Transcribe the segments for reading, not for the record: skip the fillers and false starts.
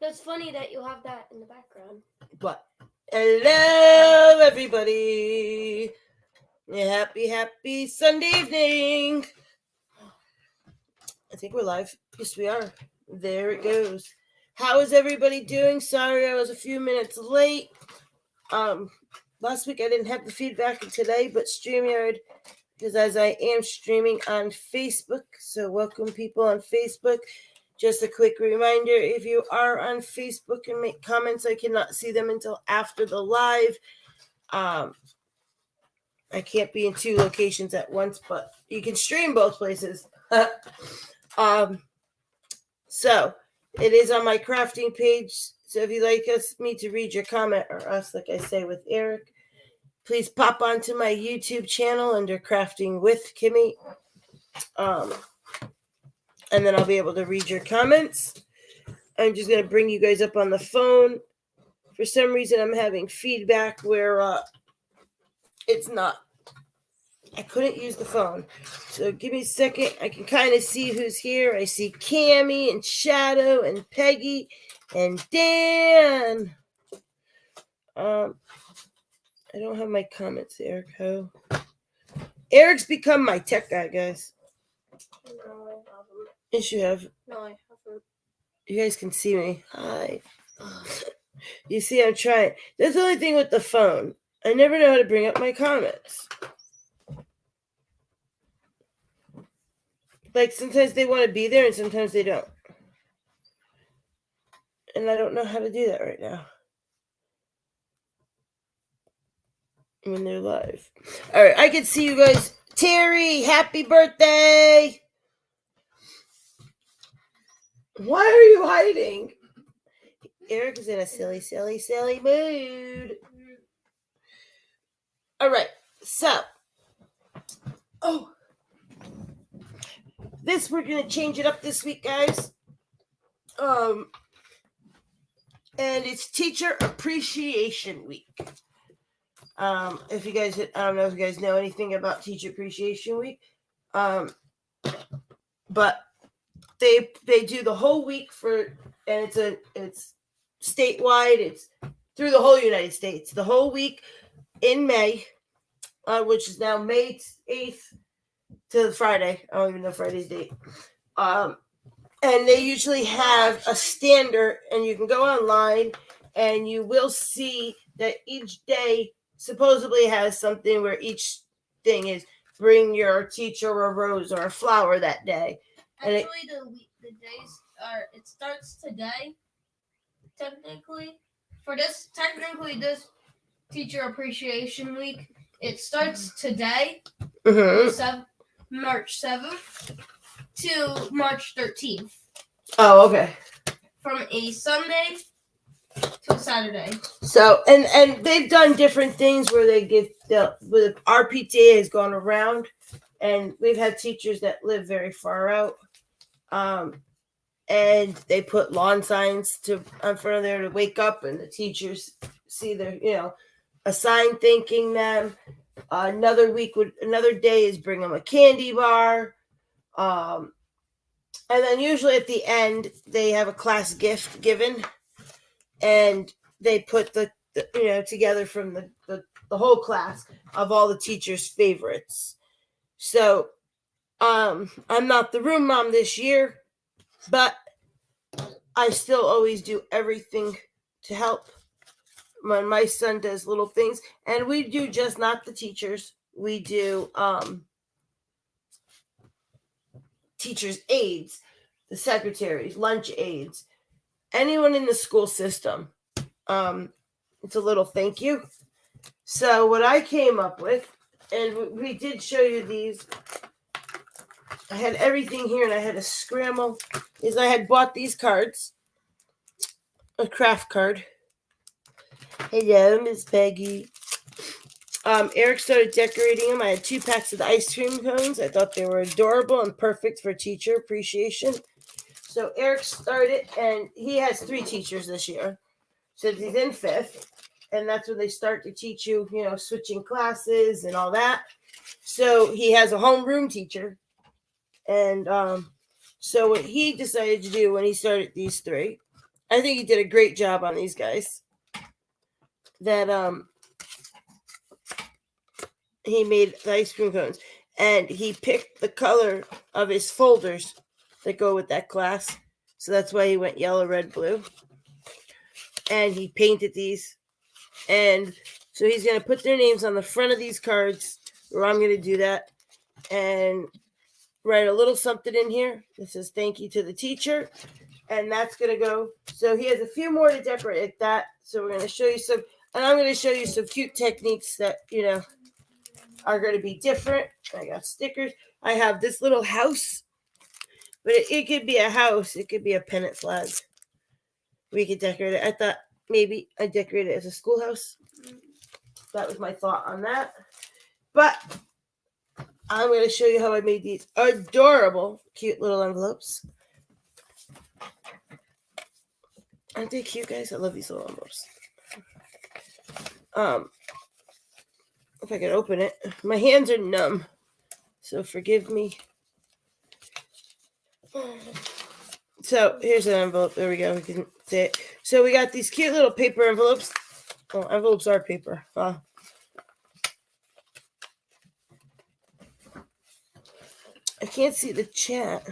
That's funny that you have that in the background. But hello, everybody. Happy Sunday evening. I think we're live. Yes, we are. There it goes. How is everybody doing? Sorry, I was a few minutes late. Last week I didn't have the feedback today, but StreamYard, because as I am streaming on Facebook, so welcome people on Facebook. Just a quick reminder, if you are on Facebook and make comments, I cannot see them until after the live. I can't be in two locations at once, but you can stream both places. So it is on my crafting page. So if you'd like me to read your comment, or us, like I say with Erik, please pop onto my YouTube channel under Crafting with Kimmy. And then I'll be able to read your comments. I'm just going to bring you guys up on the phone. For some reason, I'm having feedback where it's not. I couldn't use the phone. So give me a second. I can kind of see who's here. I see Cammy and Shadow and Peggy and Dan. I don't have my comments, Erik. Ho. Erik's become my tech guy, guys. No, I haven't. Yes, you have. No, I haven't. You guys can see me. Hi. You see, I'm trying. That's the only thing with the phone. I never know how to bring up my comments. Like, sometimes they want to be there and sometimes they don't. And I don't know how to do that right now. When they're live. Alright, I can see you guys. Terry, happy birthday! Why are you hiding? Erik is in a silly mood. Alright, so. Oh. We're going to change it up this week, guys. And it's Teacher Appreciation Week. If you guys, I don't know if you guys know anything about Teacher Appreciation Week. But they do the whole week and it's statewide. It's through the whole United States. The whole week in May, which is now May 8th to Friday. I don't even know Friday's date. And they usually have a standard, and you can go online, and you will see that each day supposedly has something where each thing is bring your teacher a rose or a flower that day. Actually, the days are, it starts today, technically. This Teacher Appreciation Week, it starts today, March 7th, to March 13th. Oh, okay. From a Sunday to Saturday. So, and they've done different things where they give our PTA has gone around, and we've had teachers that live very far out, and they put lawn signs in front of there to wake up, and the teachers see a sign thanking them. Another day is bring them a candy bar, and then usually at the end they have a class gift given. And they put the together from the whole class of all the teachers' favorites. So, I'm not the room mom this year, but I still always do everything to help. When my son does little things, and we do just not the teachers. We do teachers' aides, the secretaries, lunch aides. Anyone in the school system, it's a little thank you. So what I came up with, and we did show you these, I had everything here and I had a scramble, is I had bought these cards, a craft card. Hello, Miss Peggy. Erik started decorating them. I had 2 packs of the ice cream cones. I thought they were adorable and perfect for teacher appreciation. So Erik started, and he has 3 teachers this year, since he's in 5th, and that's when they start to teach you, switching classes and all that. So he has a homeroom teacher, and so what he decided to do when he started these 3 I think he did a great job on these guys. That he made the ice cream cones, and he picked the color of his folders that go with that class. So that's why he went yellow, red, blue. And he painted these. And so he's going to put their names on the front of these cards, or I'm going to do that, and write a little something in here that says thank you to the teacher. And that's going to go. So he has a few more to decorate that. So we're going to show you some, and I'm going to show you some cute techniques that, are going to be different. I got stickers. I have this little house, but it could be a house. It could be a pennant flag. We could decorate it. I thought maybe I decorate it as a schoolhouse. That was my thought on that. But I'm going to show you how I made these adorable, cute little envelopes. Aren't they cute, guys? I love these little envelopes. If I could open it. My hands are numb, so forgive me. So here's an envelope. There we go. We can see it. So we got these cute little paper envelopes. Oh, envelopes are paper. I can't see the chat.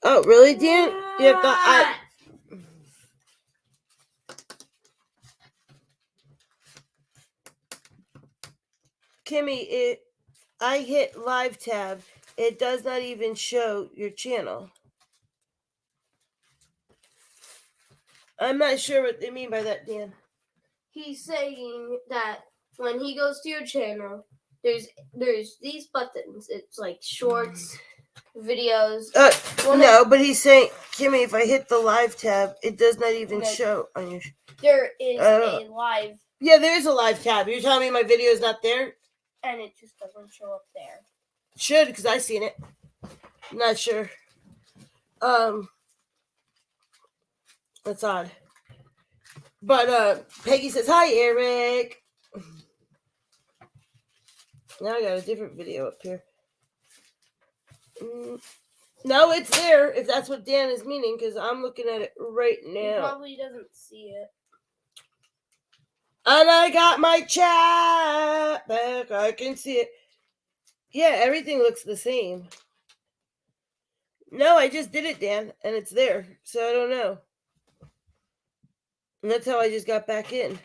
Oh, really, Dan? You have got. Kimmy, I hit live tab. It does not even show your channel. I'm not sure what they mean by that, Dan. He's saying that when he goes to your channel, there's these buttons. It's like shorts, videos. No, but he's saying, Kimmy, if I hit the live tab, it does not even show on your. There is a live. Yeah, there is a live tab. You're telling me my video is not there? And it just doesn't show up there. It should, because I seen it. I'm not sure. That's odd. But Peggy says, hi, Erik. Now I got a different video up here. No, it's there, if that's what Dan is meaning, because I'm looking at it right now. He probably doesn't see it. And I got my chat back. I can see it. Yeah, everything looks the same. No, I just did it, Dan, and it's there. So I don't know. And that's how I just got back in.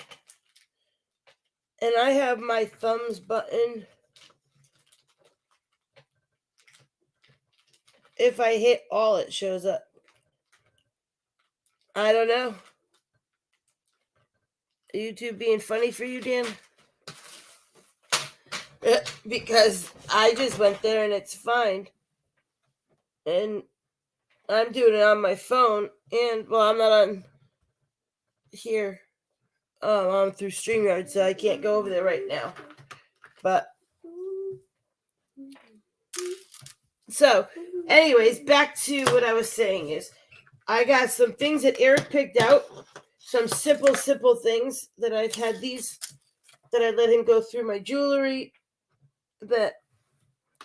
And I have my thumbs button. If I hit all, it shows up. I don't know. YouTube being funny for you, Dan? Because I just went there and it's fine. And I'm doing it on my phone. And, well, I'm not on here. I'm through StreamYard, so I can't go over there right now. But, so, anyways, back to what I was saying is, I got some things that Erik picked out. Some simple things that I've had these, that I let him go through my jewelry. That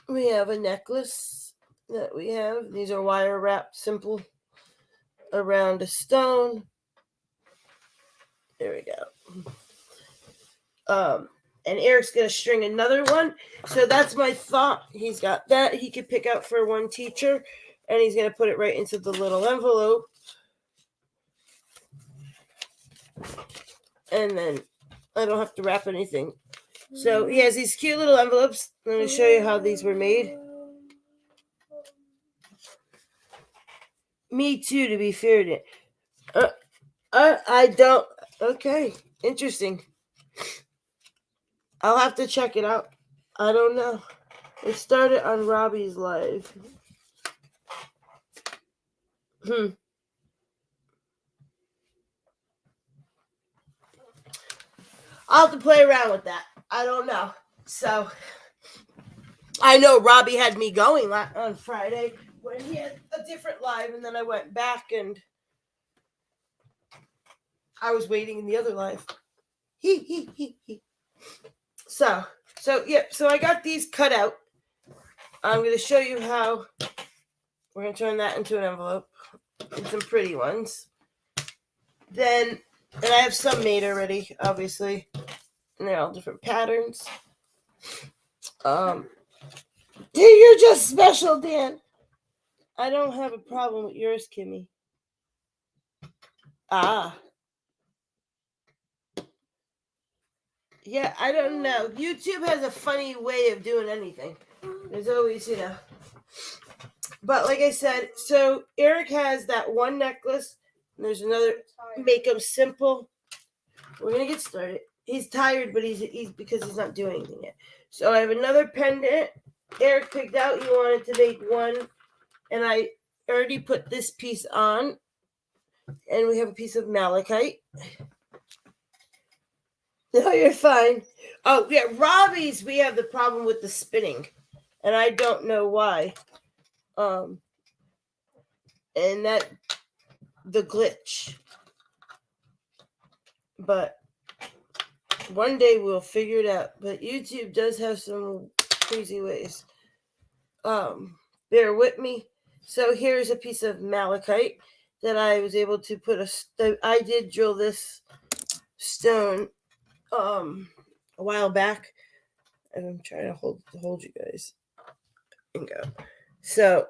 we have a necklace that we have. These are wire wrapped, simple, around a stone. There we go. And Erik's going to string another one. So that's my thought. He's got that. He could pick out for one teacher. And he's going to put it right into the little envelope. And then I don't have to wrap anything. So he has these cute little envelopes. I'm going to show you how these were made. Me too, to be fair. I don't. Okay, interesting. I'll have to check it out. I don't know. It started on Robbie's live. I'll have to play around with that. I don't know. So, I know Robbie had me going on Friday when he had a different live, and then I went back and I was waiting in the other live. So So I got these cut out. I'm going to show you how we're going to turn that into an envelope and some pretty ones. Then, and I have some made already, obviously, and they're all different patterns. You're just special, Dan. I don't have a problem with yours, Kimmy. Yeah, I don't know. YouTube has a funny way of doing anything. There's always, But like I said, so Erik has that one necklace, and there's another. Make them simple. We're gonna get started. He's tired, but he's because he's not doing anything yet. So I have another pendant. Erik picked out. He wanted to make one, and I already put this piece on. And we have a piece of malachite. No, you're fine. Oh, yeah, Robbie's, we have the problem with the spinning. And I don't know why. And that, the glitch. But one day we'll figure it out. But YouTube does have some crazy ways. Bear with me. So here's a piece of malachite that I was able to put I did drill this stone a while back, and I'm trying to hold you guys and go. So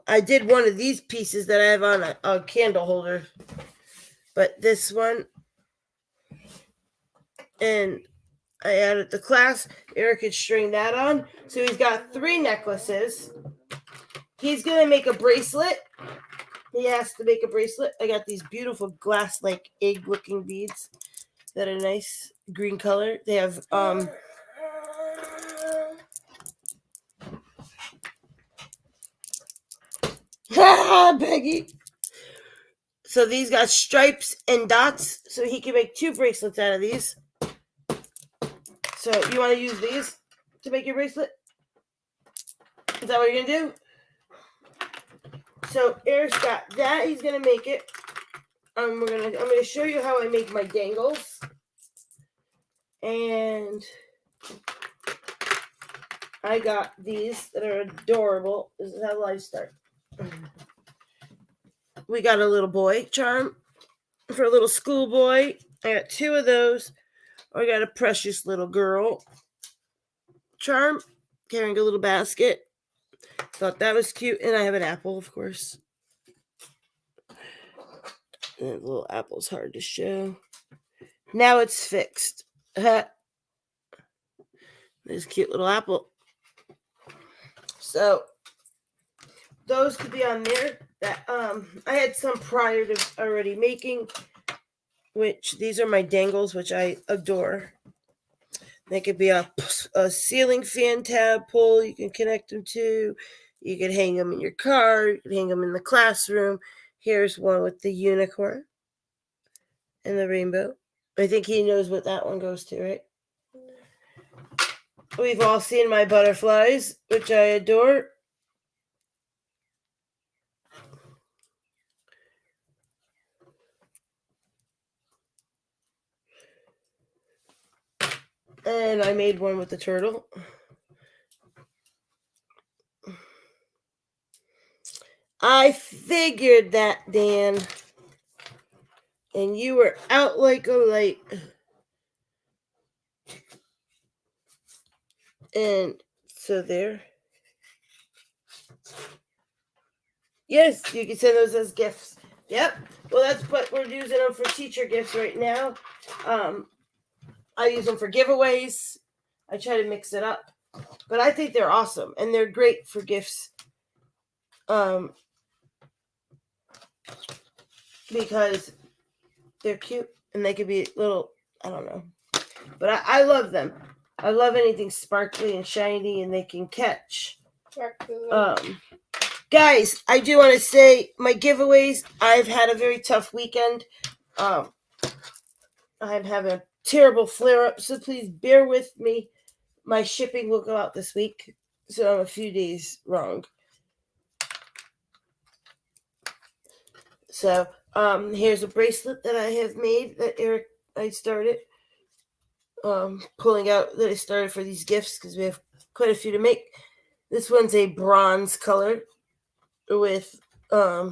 I did one of these pieces that I have on a candle holder, but this one, and I added the clasp. Erik could string that on, so he's got 3 necklaces. He's gonna make a bracelet. He has to make a bracelet. I got these beautiful glass like egg looking beads that are nice green color. They have Peggy. So these got stripes and dots, so he can make 2 bracelets out of these. So you want to use these to make your bracelet? Is that what you're gonna do? So Erik's got that. He's gonna make it. I'm gonna show you how I make my dangles. And I got these that are adorable. This is how life starts. We got a little boy charm for a little schoolboy. I got 2 of those. I got a precious little girl charm carrying a little basket. Thought that was cute. And I have an apple, of course. And the little apple's hard to show. Now it's fixed. There's a cute little apple. So those could be on there. That I had some prior to already making, which these are my dangles, which I adore. They could be a ceiling fan tab pull. You can connect them to. You can hang them in your car. You can hang them in the classroom. Here's one with the unicorn and the rainbow. I think he knows what that one goes to, right? We've all seen my butterflies, which I adore. And I made one with the turtle. I figured that, Dan. And you were out like a light. And so there. Yes, you can send those as gifts. Yep. Well, that's what we're using them for teacher gifts right now. I use them for giveaways. I try to mix it up. But I think they're awesome. And they're great for gifts. Because they're cute. And they could be little, I don't know. But I love them. I love anything sparkly and shiny and they can catch. Guys, I do want to say my giveaways, I've had a very tough weekend. I'm having a terrible flare-up, so please bear with me. My shipping will go out this week, so I'm a few days wrong. So, here's a bracelet that I have made that I started. pulling out that I started for these gifts because we have quite a few to make. This one's a bronze color with a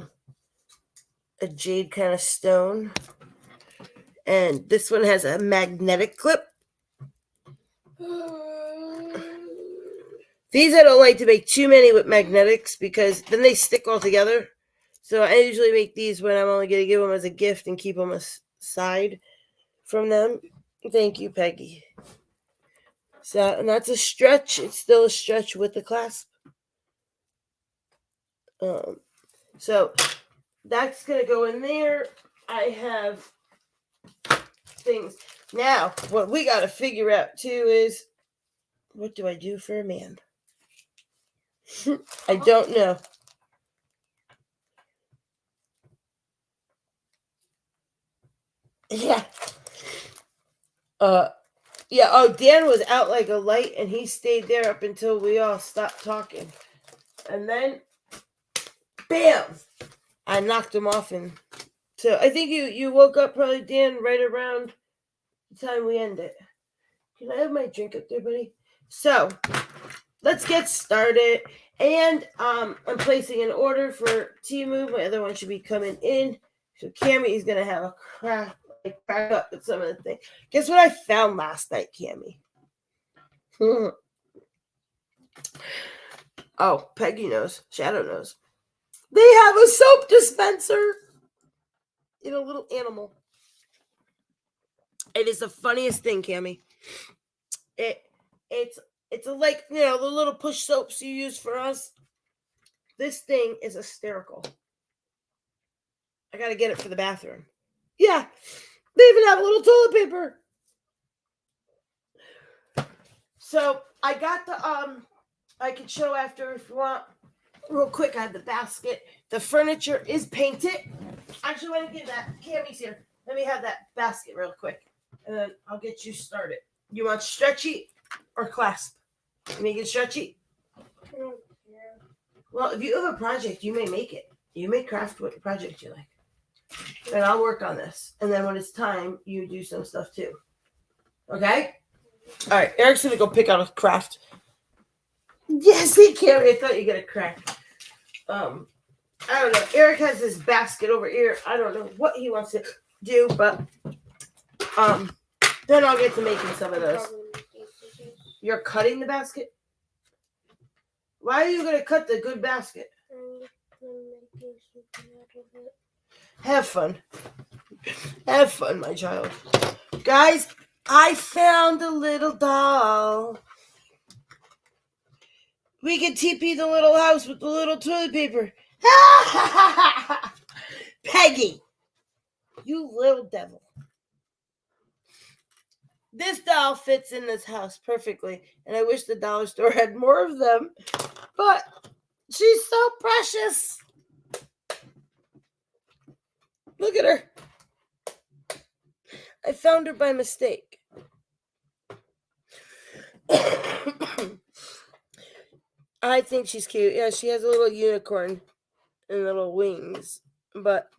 jade kind of stone. And this one has a magnetic clip. These I don't like to make too many with magnetics because then they stick all together. So I usually make these when I'm only going to give them as a gift and keep them aside from them. Thank you, Peggy. So, and that's a stretch. It's still a stretch with the clasp. So that's going to go in there. I have things. Now, what we got to figure out too is, what do I do for a man? I don't know. Yeah. Yeah, oh, Dan was out like a light, and he stayed there up until we all stopped talking. And then, bam! I knocked him off, and so I think you woke up probably, Dan, right around the time we ended. Can I have my drink up there, buddy? So, let's get started. And I'm placing an order for Temu. My other one should be coming in. So Cammy is gonna have a crack up with some of the things. Guess what I found last night, Cammy? Oh, Peggy knows. Shadow knows. They have a soap dispenser in a little animal. It is the funniest thing, Cammy. It's a, like, you know, the little push soaps you use for us. This thing is hysterical. I gotta get it for the bathroom. Yeah, they even have a little toilet paper. So I got the I can show after if you want. Real quick, I have the basket. The furniture is painted. Actually, let me get that. Cammy's here. Let me have that basket real quick, and then I'll get you started. You want stretchy or clasp? You make it stretchy? I don't care. Well, if you have a project, you may make it. You may craft what project you like. And I'll work on this. And then when it's time, you do some stuff too. Okay? All right. Eric's going to go pick out a craft. Yes, he can. I thought you got a crack. I don't know. Eric has this basket over here. I don't know what he wants to do, but then I'll get to making some of those. You're cutting the basket? Why are you going to cut the good basket? Have fun. Have fun, my child. Guys, I found a little doll. We can TP the little house with the little toilet paper. Peggy, you little devil. This doll fits in this house perfectly, and I wish the dollar store had more of them, but she's so precious. Look at her. I found her by mistake. I think she's cute. Yeah, she has a little unicorn and little wings, but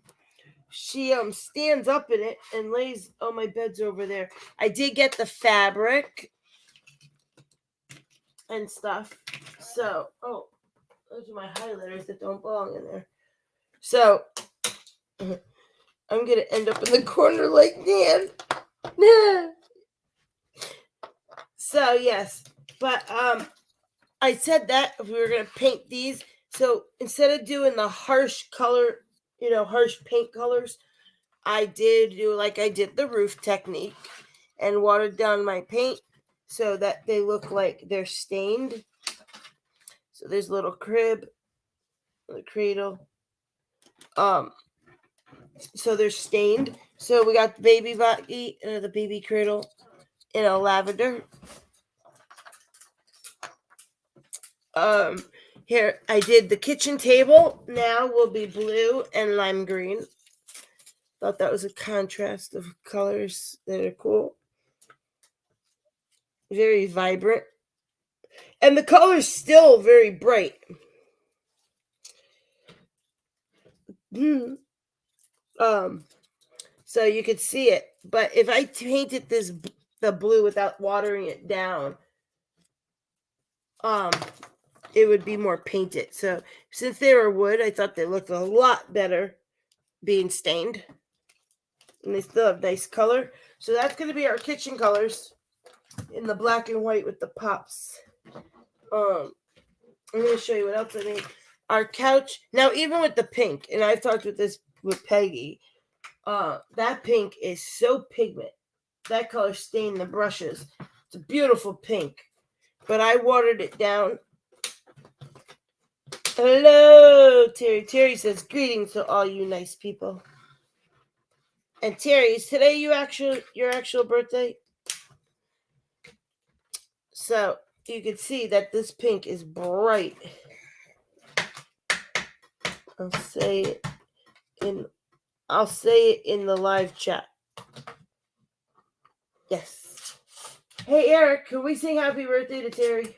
she stands up in it and lays. Oh, my bed's over there. I did get the fabric and stuff. So, oh, those are my highlighters that don't belong in there. So, I'm gonna end up in the corner like Dan. So yes, but I said that if we were gonna paint these, so instead of doing the harsh color, harsh paint colors, I did do like I did the roof technique and watered down my paint so that they look like they're stained. So there's a little crib, the cradle. So they're stained. So we got the baby body, the baby cradle in a lavender. Here I did the kitchen table. Now will be blue and lime green. Thought that was a contrast of colors that are cool. Very vibrant. And the color's still very bright. So you could see it. But if I painted this the blue without watering it down, it would be more painted. So since they were wood, I thought they looked a lot better being stained. And they still have nice color. So that's going to be our kitchen colors in the black and white with the pops. I'm going to show you what else I made. Our couch. Now, even with the pink, and I've talked with Peggy, that pink is so pigment. That color stained the brushes. It's a beautiful pink. But I watered it down. Hello, Terry. Terry says, greetings to all you nice people. And Terry, is today your actual birthday? So you can see that this pink is bright. I'll say it in the live chat. Yes. Hey Eric, can we sing happy birthday to Terry?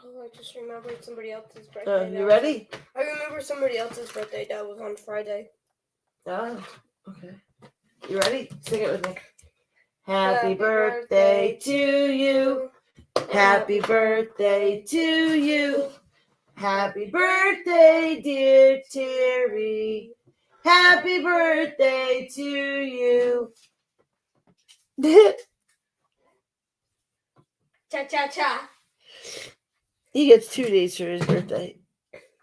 Oh, I just remembered somebody else's birthday. You ready? I remember somebody else's birthday that was on Friday. Oh, okay. You ready? Sing it with me. Happy birthday to you. Happy birthday to you. Happy birthday, dear Terry. Happy birthday to you. Cha-cha-cha. He gets 2 days for his birthday.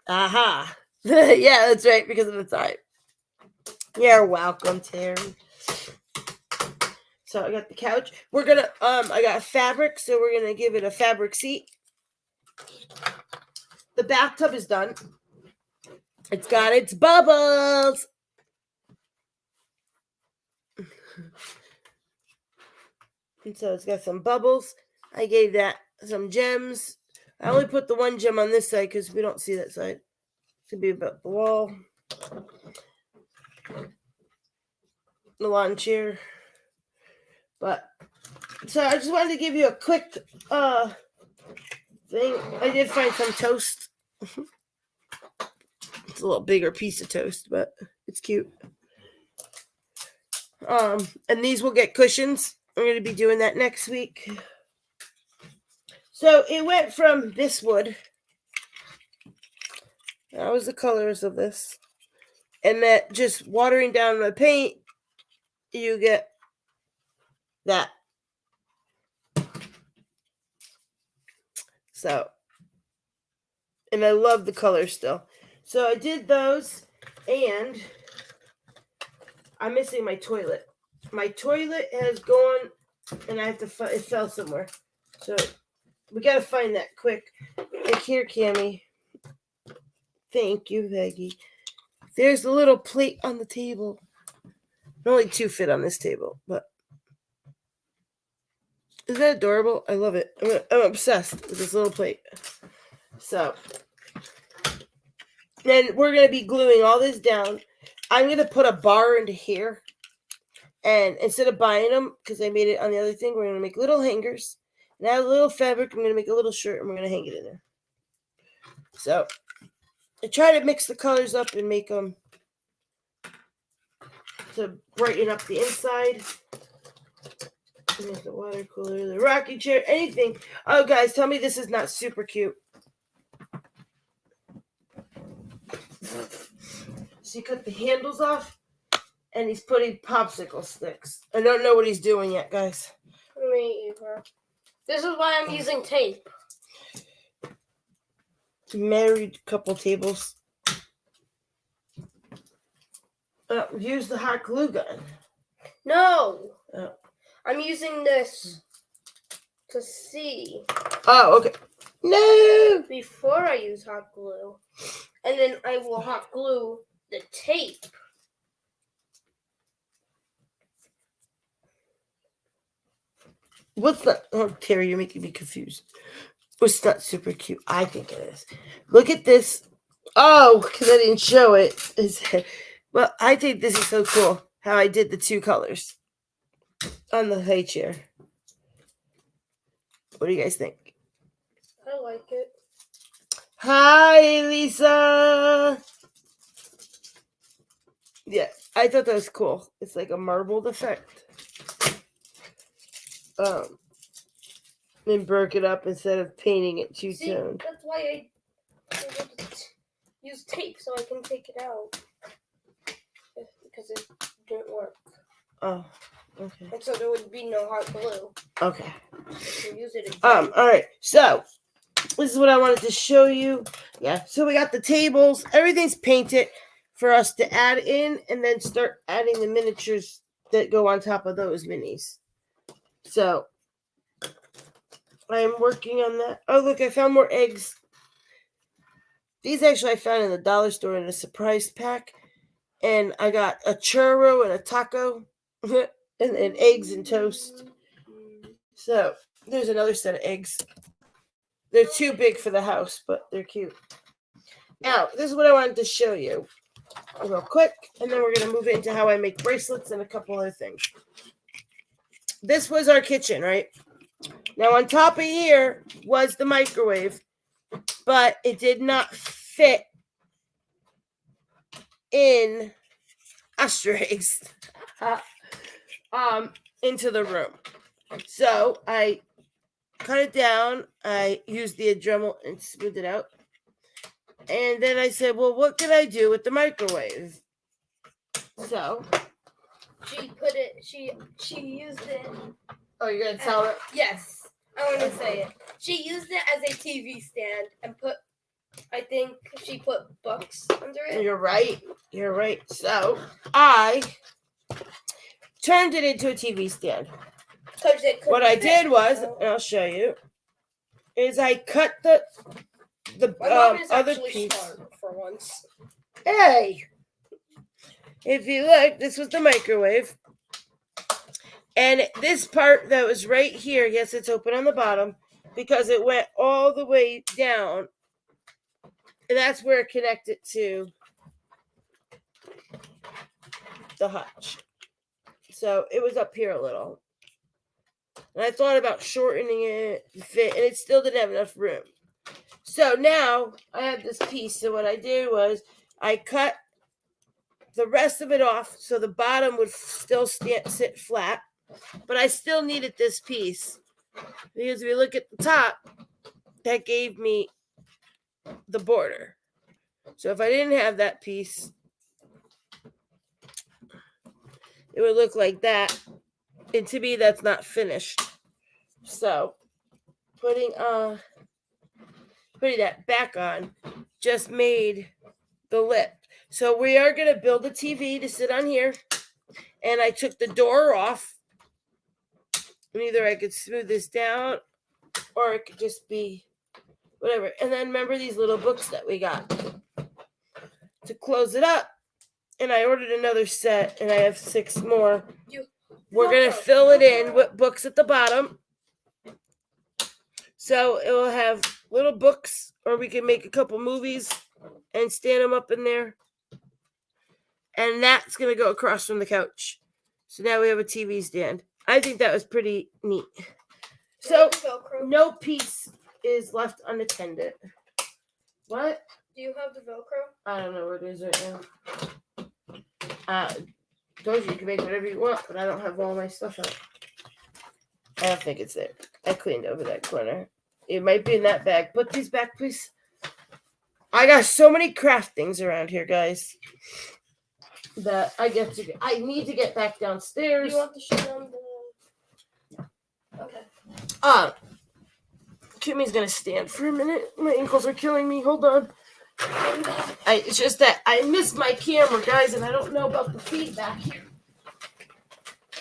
Aha. Yeah, that's right, because of the time. You're welcome, Terry. So I got the couch. We're gonna I got fabric, so we're gonna give it a fabric seat. The bathtub is done. It's got its bubbles. And so it's got some bubbles. I gave that some gems. I only put the one gem on this side because we don't see that side. It's gonna be about the wall. The lawn chair. But so I just wanted to give you a quick thing. I did find some toast. It's a little bigger piece of toast, but it's cute. And these will get cushions. I'm going to be doing that next week. So it went from this wood. That was the colors of this. And that just watering down my paint, you get that. So, and I love the colors still. So I did those, and I'm missing my toilet. My toilet has gone, and I have to it fell somewhere. So we got to find that quick. And here, Cammie. Thank you, Peggy. There's a little plate on the table. Only 2 fit on this table, but isn't that adorable? I love it. I'm obsessed with this little plate. So then we're going to be gluing all this down. I'm going to put a bar into here. And instead of buying them, because I made it on the other thing, we're going to make little hangers. And add a little fabric. I'm going to make a little shirt, and we're going to hang it in there. So I try to mix the colors up and make them to brighten up the inside. There's the water cooler, the rocking chair, anything. Oh, guys, tell me this is not super cute. So you cut the handles off, and he's putting popsicle sticks. I don't know what he's doing yet, guys. Me either. This is why I'm using tape. Married couple tables. Use the hot glue gun. No. I'm using this to see. Oh, okay. No. Before I use hot glue. And then I will hot glue the tape. What's that? Oh, Terry, you're making me confused. It's not super cute. I think it is. Look at this. Oh, because I didn't show it. Well, I think this is so cool how I did the 2 colors on the high chair. What do you guys think? I like it. Hi, Lisa. Yeah, I thought that was cool. It's like a marbled effect. And broke it up instead of painting it two-toned. That's why I use tape so I can take it out. Because it didn't work. Oh, okay. And so there would be no hot glue. Okay. Use it again. All right. So this is what I wanted to show you. Yeah. So we got the tables. Everything's painted for us to add in, and then start adding the miniatures that go on top of those minis. So I am working on that. Oh, look! I found more eggs. These actually I found in the dollar store in a surprise pack, and I got a churro and a taco, and eggs and toast. So there's another set of eggs. They're too big for the house, but they're cute. Now, this is what I wanted to show you real quick, and then we're going to move into how I make bracelets and a couple other things. This was our kitchen, right? Now, on top of here was the microwave, but it did not fit in asterisks into the room. So I cut it down. I used the Dremel and smoothed it out. And then I said, well, what can I do with the microwave? So she used it. Oh, you're gonna tell her? Yes, I want to say it. She used it as a TV stand and I think she put books under it. You're right. So I turned it into a TV stand. What I did was, and I'll show you, is I cut the other piece. For once. Hey, if you look, this was the microwave, and this part that was right here, yes, it's open on the bottom because it went all the way down, and that's where it connected to the hutch. So it was up here a little, and I thought about shortening it to fit, and it still didn't have enough room. So now I have this piece. So what I did was I cut the rest of it off so the bottom would still sit flat, but I still needed this piece because if you look at the top, that gave me the border. So if I didn't have that piece, it would look like that, and to me that's not finished. So putting that back on just made the lip. So we are going to build a TV to sit on here, and I took the door off, and either I could smooth this down or it could just be whatever. And then remember these little books that we got to close it up, and I ordered another set, and I have 6 more. We're going to fill it in with books at the bottom, so it will have little books, or we can make a couple movies and stand them up in there. And that's going to go across from the couch. So now we have a TV stand. I think that was pretty neat. So no piece is left unattended. What? Do you have the Velcro? I don't know where it is right now. Told you can make whatever you want, but I don't have all my stuff out. I don't think it's there. I cleaned over that corner. It might be in that bag. Put these back, please. I got so many craft things around here, guys, that I need to get back downstairs. You want to show them the... Okay. Kimmy's gonna stand for a minute. My ankles are killing me. Hold on. It's just that I missed my camera, guys, and I don't know about the feedback here.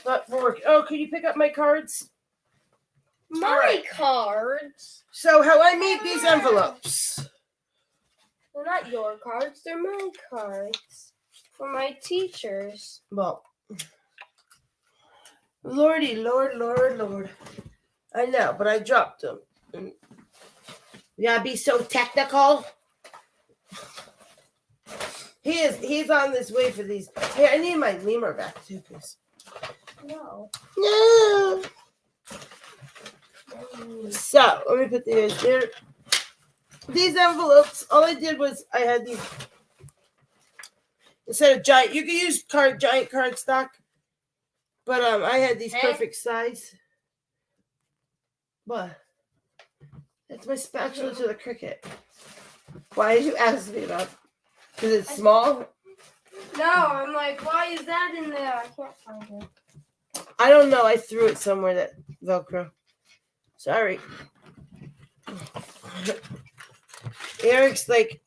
But we're working. Oh, can you pick up my cards? My cards? So how I made these envelopes. They're not your cards, they're my cards. For my teachers. Well, Lordy, Lord. I know, but I dropped them. You gotta be so technical. He's on this way for these. Hey, I need my lemur back too, please. No. So, let me put these there. These envelopes, all I did was I had Instead of giant, you can use giant cardstock. But I had these perfect size. What? That's my spatula to the cricket. Why did you ask me about? Because it's small? No, I'm like, why is that in there? I can't find it. I don't know. I threw it somewhere, that Velcro. Sorry. Eric's like,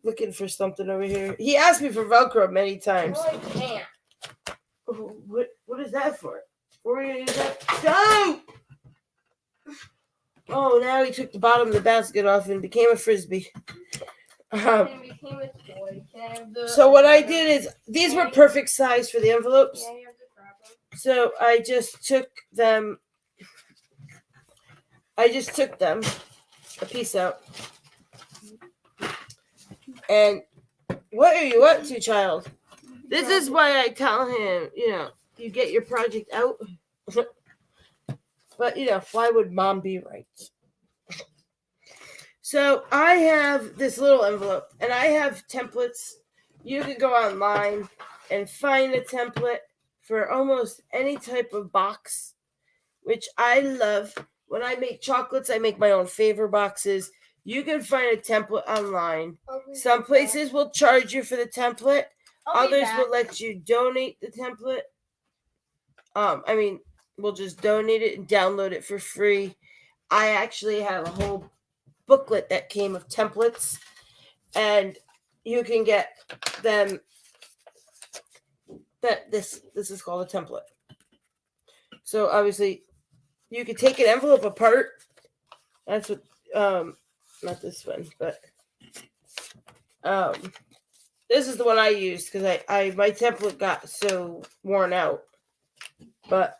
looking for something over here. He asked me for Velcro many times. No, I can't. What is that for? What are we going to use that? No! Oh, now he took the bottom of the basket off and became a frisbee. So what I did is, these were perfect size for the envelopes. Yeah, you have to grab them. So I just took them, a piece out. And what are you up to, child? This is why I tell him, you get your project out. But, why would mom be right? So I have this little envelope, and I have templates. You can go online and find a template for almost any type of box, which I love. When I make chocolates, I make my own favor boxes. You can find a template online. Some places will charge you for the template. Others will let you donate the template. We'll just donate it and download it for free. I actually have a whole booklet that came with templates, and you can get them. This is called a template. So obviously, you could take an envelope apart. That's what, not this one, but this is the one I used because my template got so worn out. But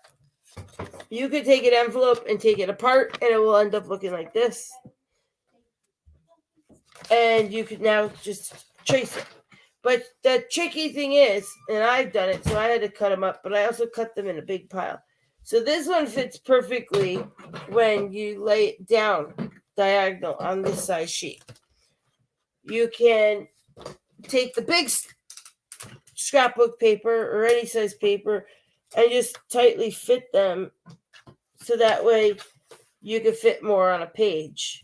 you could take an envelope and take it apart, and it will end up looking like this. And you could now just trace it. But the tricky thing is, and I've done it, so I had to cut them up, but I also cut them in a big pile. So this one fits perfectly when you lay it down diagonal on this size sheet. You can take the big scrapbook paper or any size paper and just tightly fit them so that way you can fit more on a page.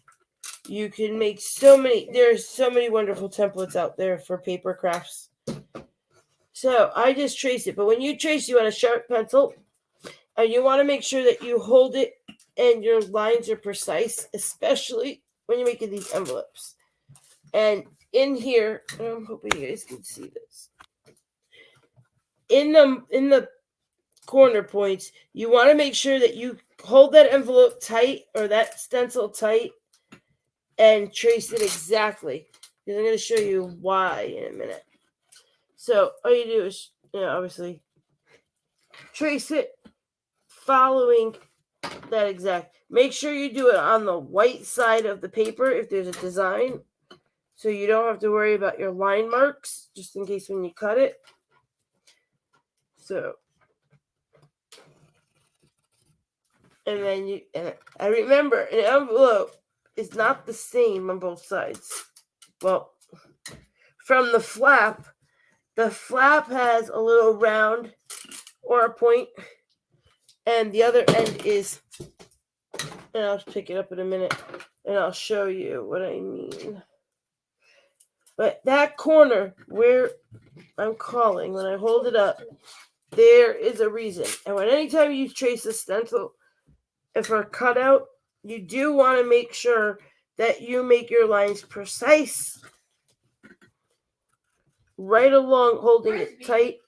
You can make there's so many wonderful templates out there for paper crafts. So I just trace it. But when you trace, you want a sharp pencil. And you want to make sure that you hold it and your lines are precise, especially when you're making these envelopes. And in here, I'm hoping you guys can see this. In the corner points, you want to make sure that you hold that envelope tight or that stencil tight and trace it exactly. Because I'm going to show you why in a minute. So all you do is, obviously trace it following that exact. Make sure you do it on the white side of the paper if there's a design, so you don't have to worry about your line marks, just in case when you cut it. So, and then I remember an envelope is not the same on both sides. Well, from the flap has a little round or a point. And the other end is, and I'll pick it up in a minute, and I'll show you what I mean. But that corner where I'm calling, when I hold it up, there is a reason. And anytime you trace a stencil, if a cutout, you do want to make sure that you make your lines precise, right along, holding it tight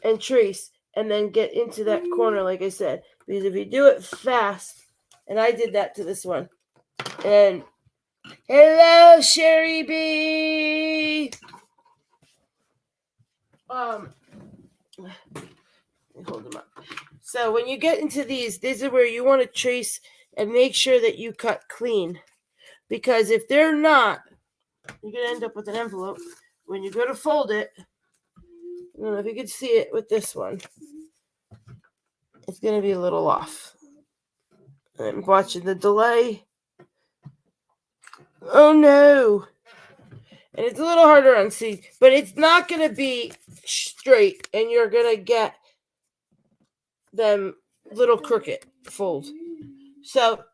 and trace. And then get into that corner, like I said. Because if you do it fast, and I did that to this one. And hello, Sherry B. Hold them up. So when you get into these are where you want to trace and make sure that you cut clean. Because if they're not, you're going to end up with an envelope. When you go to fold it, I don't know if you can see it with this one. It's going to be a little off. I'm watching the delay. Oh no. And it's a little harder on C, but it's not going to be straight, and you're going to get them little crooked fold. So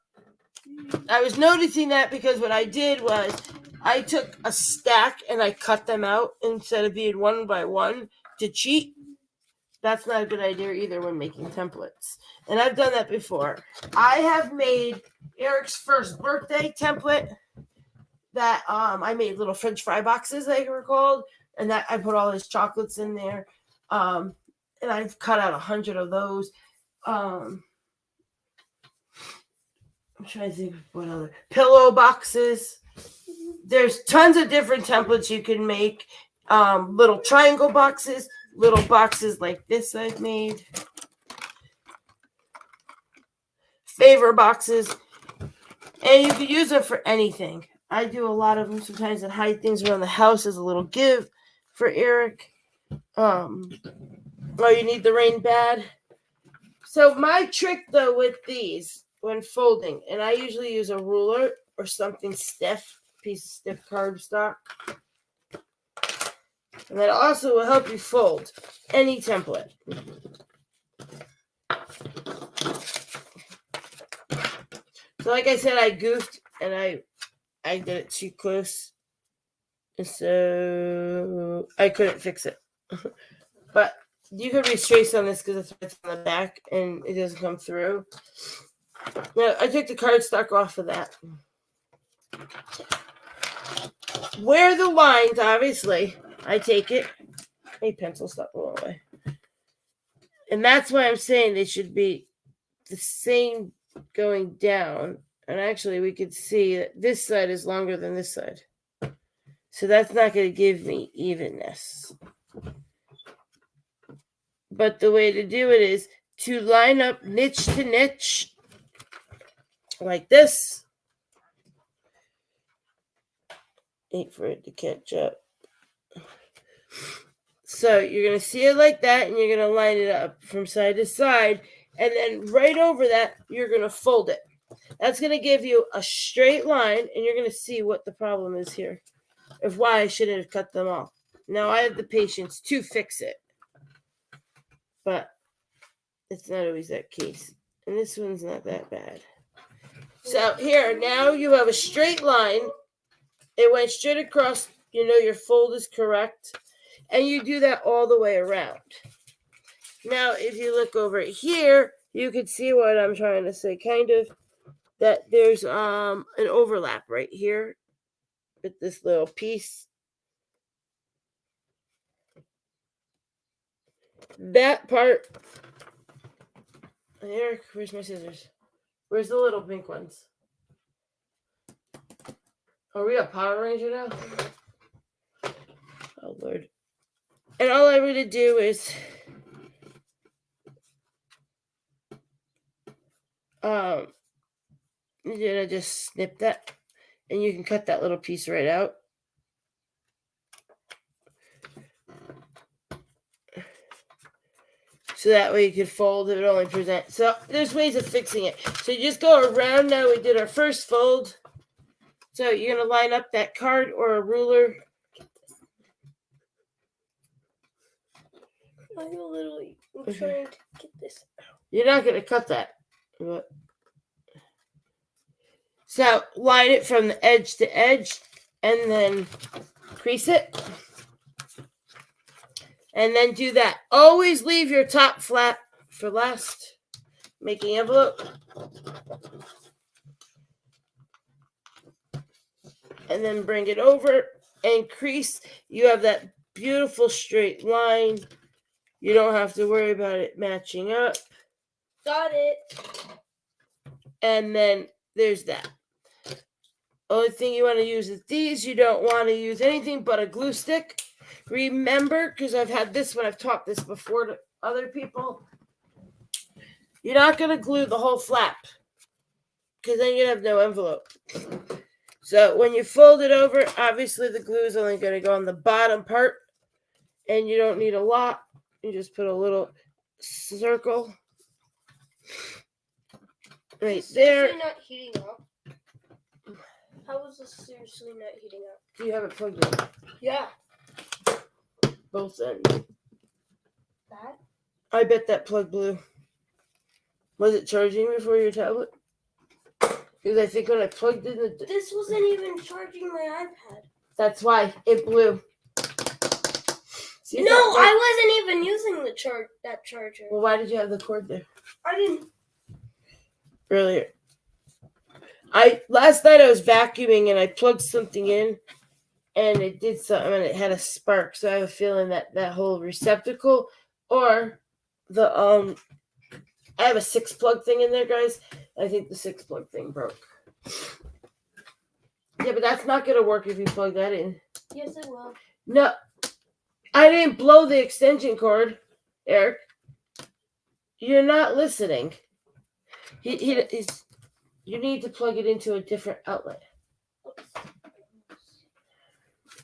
I was noticing that because what I did was I took a stack and I cut them out instead of being one by one to cheat. That's not a good idea either when making templates. And I've done that before. I have made Eric's first birthday template that I made little French fry boxes, they were called, and that I put all his chocolates in there. And I've cut out 100 of those. I'm trying to think of what other pillow boxes. There's tons of different templates you can make. Little triangle boxes, little boxes like this I've made. Favor boxes. And you can use them for anything. I do a lot of them sometimes and hide things around the house as a little give for Erik. Oh, you need the rain bad. So my trick though with these when folding, and I usually use a ruler or something stiff, piece of stiff cardstock. And that also will help you fold any template. So like I said, I goofed and I did it too close. And so I couldn't fix it. But you could retrace on this because it's on the back and it doesn't come through. Now, I took the cardstock off of that. Where the lines, obviously, I take it. Hey, pencil, stop going away. And that's why I'm saying they should be the same going down. And actually, we could see that this side is longer than this side. So that's not going to give me evenness. But the way to do it is to line up niche to niche like this. Wait for it to catch up. So you're going to see it like that, and you're going to line it up from side to side. And then right over that, you're going to fold it. That's going to give you a straight line, and you're going to see what the problem is here, of why I shouldn't have cut them off. Now, I have the patience to fix it, but it's not always that case. And this one's not that bad. So here, now you have a straight line. It went straight across. You know your fold is correct. And you do that all the way around. Now, if you look over here, you can see what I'm trying to say, kind of, that there's an overlap right here with this little piece. That part. Erik, where's my scissors? Where's the little pink ones? Are we a Power Ranger now? Oh, Lord. And all I'm going to do is you're going to just snip that, and you can cut that little piece right out. So that way you can fold it only present. So there's ways of fixing it. So you just go around. Now we did our first fold. So you're going to line up that card or a ruler. I'm literally trying to get this out. You're not going to cut that. But... So line it from the edge to edge and then crease it. And then do that. Always leave your top flat for last. Making envelope. And then bring it over and crease. You have that beautiful straight line. You don't have to worry about it matching up. Got it. And then there's that. Only thing you want to use is these. You don't want to use anything but a glue stick. Remember, because I've had this when I've taught this before to other people, you're not going to glue the whole flap because then you have no envelope. So when you fold it over, obviously the glue is only going to go on the bottom part, and you don't need a lot. You just put a little circle right there. It's not heating up. How is this seriously not heating up? Do you have it plugged in? Yeah. Both ends. That? I bet that plug blew. Was it charging before your tablet? Because I think when I plugged in the... This wasn't even charging my iPad. That's why it blew. No, I wasn't even using that charger. Well, why did you have the cord there? I didn't. Earlier. Last night I was vacuuming and I plugged something in and it did something and it had a spark. So I have a feeling that whole receptacle or the I have a 6-plug thing in there, guys. I think the 6-plug thing broke. Yeah, but that's not gonna work if you plug that in. Yes, it will. No, I didn't blow the extension cord, Eric. You're not listening. He's. You need to plug it into a different outlet.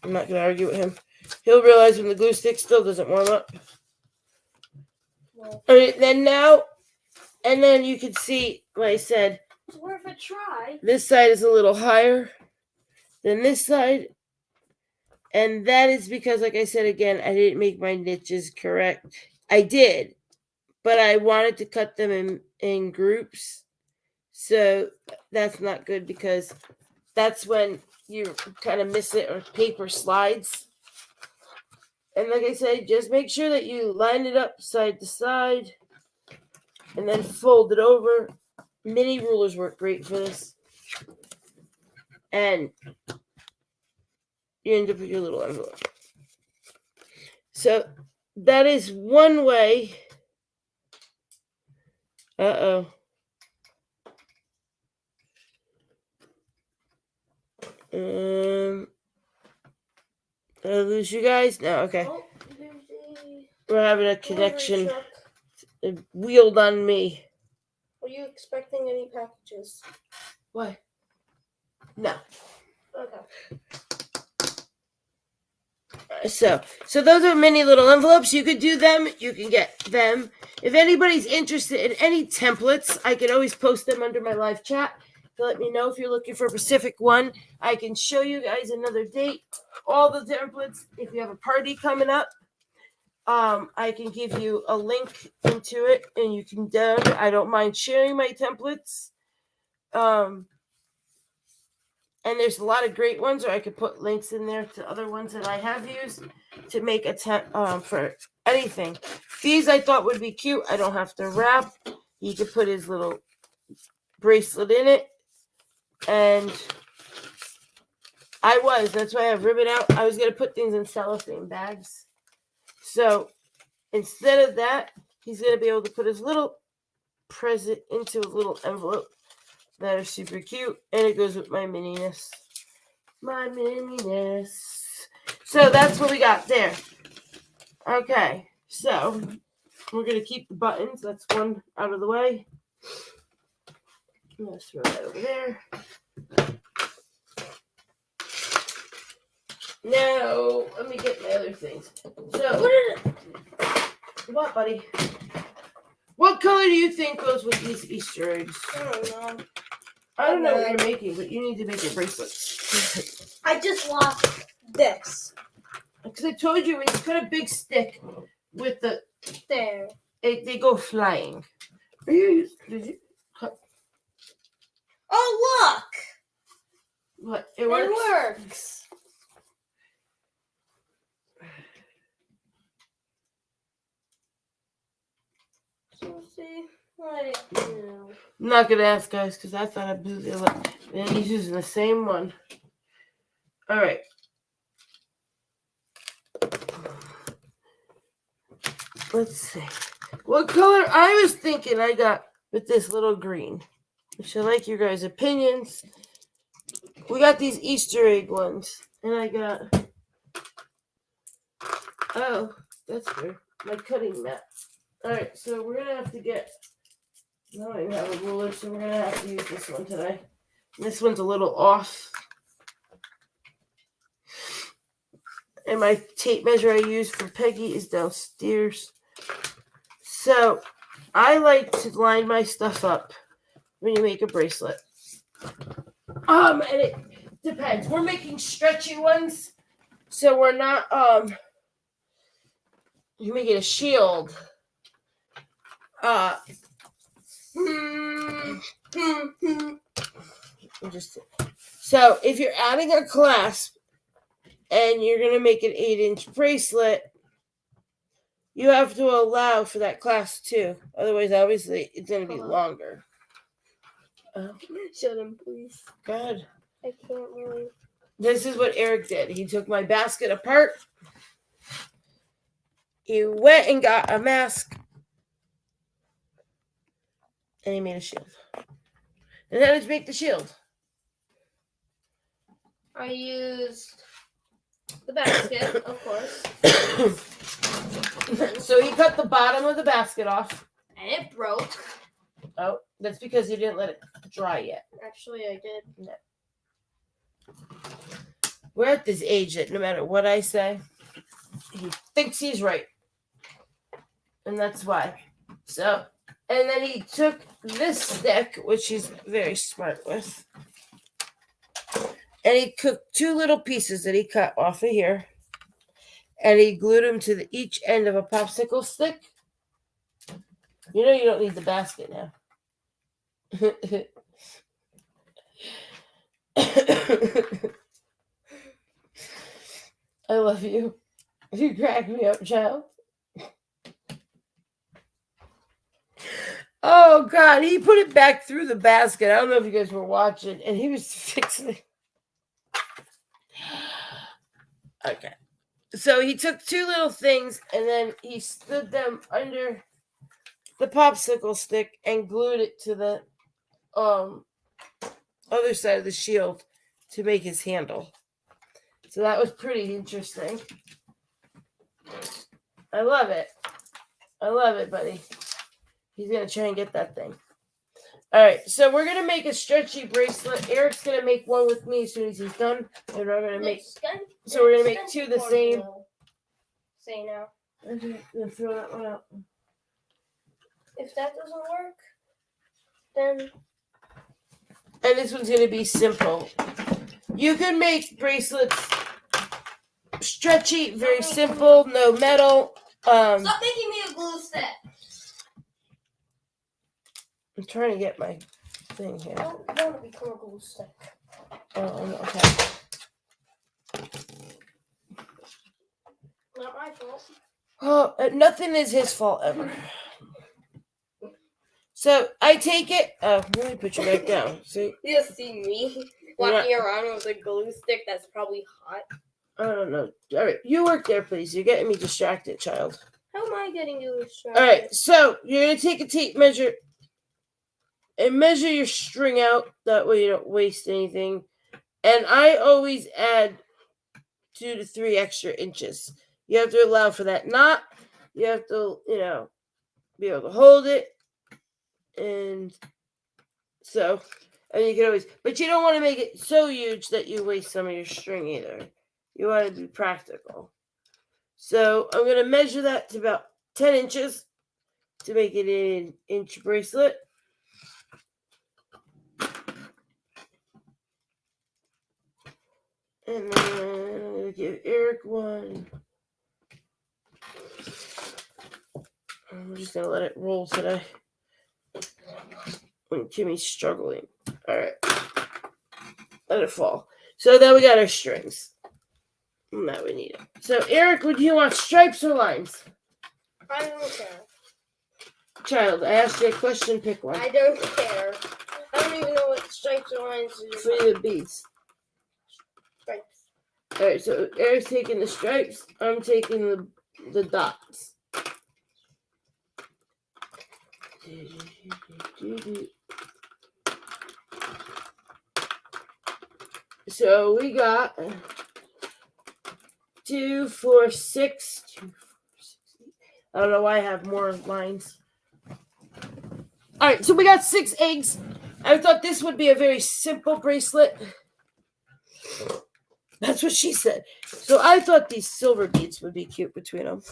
I'm not going to argue with him. He'll realize when the glue stick still doesn't warm up. Well, All right, then now, and then you can see, like I said, it's worth a try. this side is a little higher than this side. And that is because, like I said again, I didn't make my niches correct. I did, but I wanted to cut them in groups. So that's not good because that's when you kind of miss it or paper slides. And like I said, just make sure that you line it up side to side and then fold it over. Mini rulers work great for this. And you end up with your little envelope. So that is one way. Uh-oh. Did I lose you guys? No, okay. Oh, We're having a connection wheeled on me. Are you expecting any packages? What? No. Okay. So those are mini little envelopes. You could do them. You can get them. If anybody's interested in any templates, I can always post them under my live chat. To let me know if you're looking for a specific one. I can show you guys another date. All the templates. If you have a party coming up, I can give you a link into it, and you can download it. I don't mind sharing my templates. And there's a lot of great ones, or I could put links in there to other ones that I have used to make a for anything. These I thought would be cute. I don't have to wrap. He could put his little bracelet in it. And that's why I have ribbon out. I was going to put things in cellophane bags. So instead of that, he's going to be able to put his little present into a little envelope. That are super cute, and it goes with my mininess. My mininess. So that's what we got there. Okay, so we're going to keep the buttons. That's one out of the way. I'm going to throw that over there. Now, let me get my other things. So, what, buddy? What color do you think goes with these Easter eggs? I don't know. I don't know what you're making, but you need to make a bracelet. I just lost this. Because I told you, when you cut a big stick with the... There. They go flying. Did you cut? Oh, look! What? It works? It works. So, see, what do you do? I'm not going to ask, guys, because I thought I blew the other. And he's using the same one. All right. Let's see. What color I was thinking I got with this little green. I should like your guys' opinions. We got these Easter egg ones. And I got... Oh, that's good. My cutting mat. All right, so we're going to have to get... I don't even have a ruler, so we're going to have to use this one today. This one's a little off. And my tape measure I use for Peggy is downstairs. So, I like to line my stuff up when you make a bracelet. And it depends. We're making stretchy ones, so we're not you make it a shield. So if you're adding a clasp and you're gonna make an 8-inch bracelet, you have to allow for that clasp too. Otherwise, obviously, it's gonna be longer. Show them, please. Good. I can't really. This is what Erik did. He took my basket apart. He went and got a mask. And he made a shield. And how did you make the shield? I used the basket, of course. So he cut the bottom of the basket off. And it broke. Oh, that's because you didn't let it dry yet. Actually, I did. No. We're at this age that no matter what I say, he thinks he's right. And that's why. So, and then he took this stick, which he's very smart with, and he cooked 2 little pieces that he cut off of here, and he glued them to each end of a popsicle stick. You know you don't need the basket now. I love you. You crack me up, child. Oh, God. He put it back through the basket. I don't know if you guys were watching. And he was fixing it. Okay. So he took 2 little things and then he stood them under the popsicle stick and glued it to the other side of the shield to make his handle. So that was pretty interesting. I love it. I love it, buddy. He's going to try and get that thing. All right, so we're going to make a stretchy bracelet. Erik's going to make one with me as soon as he's done. And we're going to make... So we're going to make 2 the same. Say now. Okay, then throw that one out. If that doesn't work, then... And this one's going to be simple. You can make bracelets stretchy, very simple, no metal. Stop making me a glue stick. I'm trying to get my thing here. I don't want to become a glue stick. Oh, okay. Not my fault. Oh, nothing is his fault ever. So I take it. Oh, let me put you back down. See? You just see me walking around with a glue stick that's probably hot. I don't know. All right, you work there, please. You're getting me distracted, child. How am I getting you distracted? All right, so you're gonna take a tape measure and measure your string out. That way you don't waste anything. And I always add 2 to 3 extra inches. You have to allow for that knot. You have to, be able to hold it. And so, and you can always, but you don't want to make it so huge that you waste some of your string either. You want to be practical. So I'm going to measure that to about 10 inches to make it an inch bracelet. And then I'm going to give Erik one. I'm just going to let it roll today. When Kimmy's struggling. All right. Let it fall. So then we got our strings. Now we need it. So, Erik, would you want stripes or lines? I don't care. Child, I asked you a question. Pick one. I don't care. I don't even know what stripes or lines are. For the beads. Stripes. All right, so Erik's taking the stripes. I'm taking the dots. So we got 2, 4, 6. 2, 4, 6, 8. I don't know why I have more lines. All right, so we got 6 eggs. I thought this would be a very simple bracelet. That's what she said. So I thought these silver beads would be cute between them.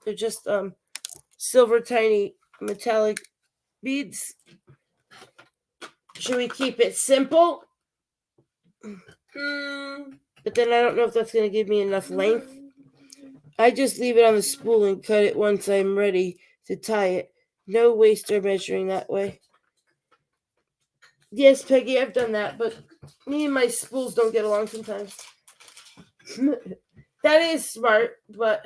They're just silver tiny metallic beads. Should we keep it simple But then I don't know if that's going to give me enough length. I just leave it on the spool and cut it once I'm ready to tie it. No waste or measuring that way. Yes, Peggy, I've done that, but me and my spools don't get along sometimes. That is smart, but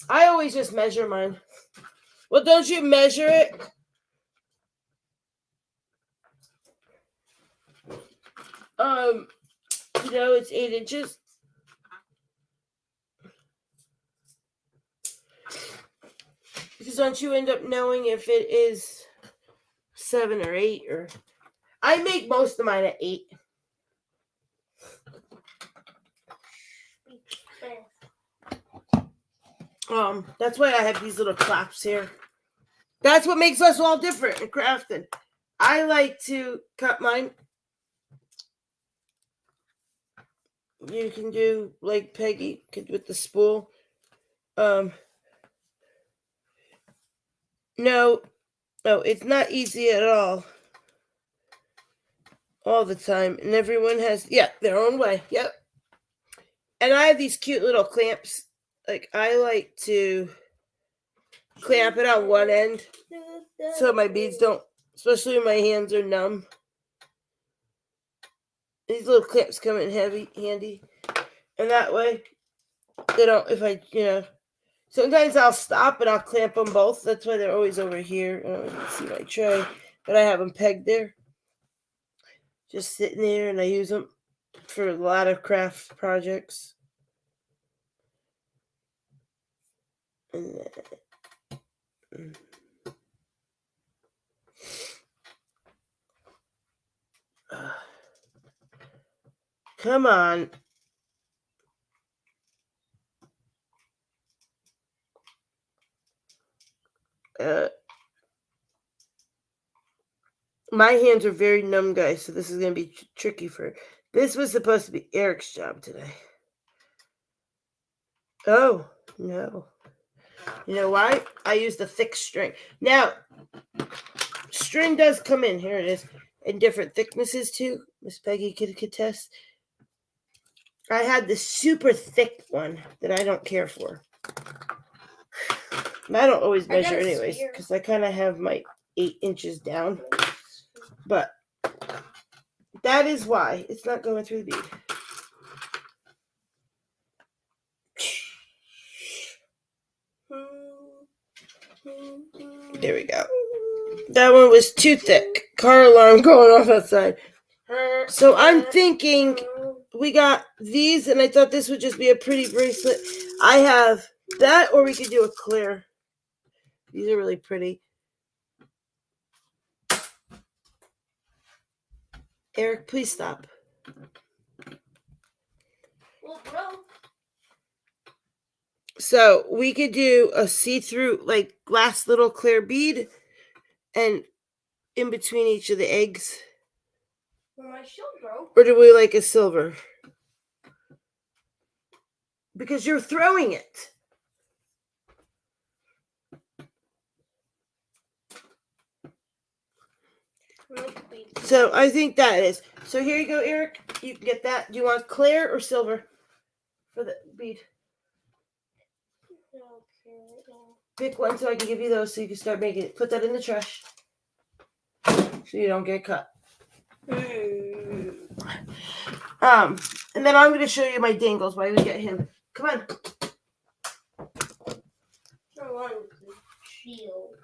I always just measure mine. Well, don't you measure it? It's 8 inches. Because don't you end up knowing if it is 7 or 8 or... I make most of mine at 8. That's why I have these little claps here. That's what makes us all different in crafting. I like to cut mine. You can do like Peggy could with the spool. No, it's not easy at all the time. And everyone has, their own way. Yep. And I have these cute little clamps. Like, I like to clamp it on one end so my beads don't, especially when my hands are numb. These little clamps come in handy. And that way, they don't, sometimes I'll stop and I'll clamp them both. That's why they're always over here. I don't know if you can see my tray, but I have them pegged there. Just sitting there, and I use them for a lot of craft projects. And come on. My hands are very numb, guys, so this is going to be tricky for... This was supposed to be Eric's job today. Oh, no. You know why? I used a thick string. Now, string does come in. Here it is. In different thicknesses, too. Miss Peggy could attest. I had this super thick one that I don't care for. I don't always measure anyways, because I kind of have my 8 inches down. But that is why it's not going through the bead. There we go. That one was too thick. Car alarm going off outside. So I'm thinking we got these, and I thought this would just be a pretty bracelet. I have that, or we could do a clear. These are really pretty. Eric, please stop. Well, bro. So we could do a see-through, like, glass little clear bead, and in between each of the eggs. Well, my shield broke. Or do we like a silver? Because you're throwing it. So I think that is. So here you go, Eric. You can get that. Do you want clear or silver for the bead? Pick one so I can give you those so you can start making it. Put that in the trash so you don't get cut. And then I'm going to show you my dangles while we get him. Come on. I want the shield.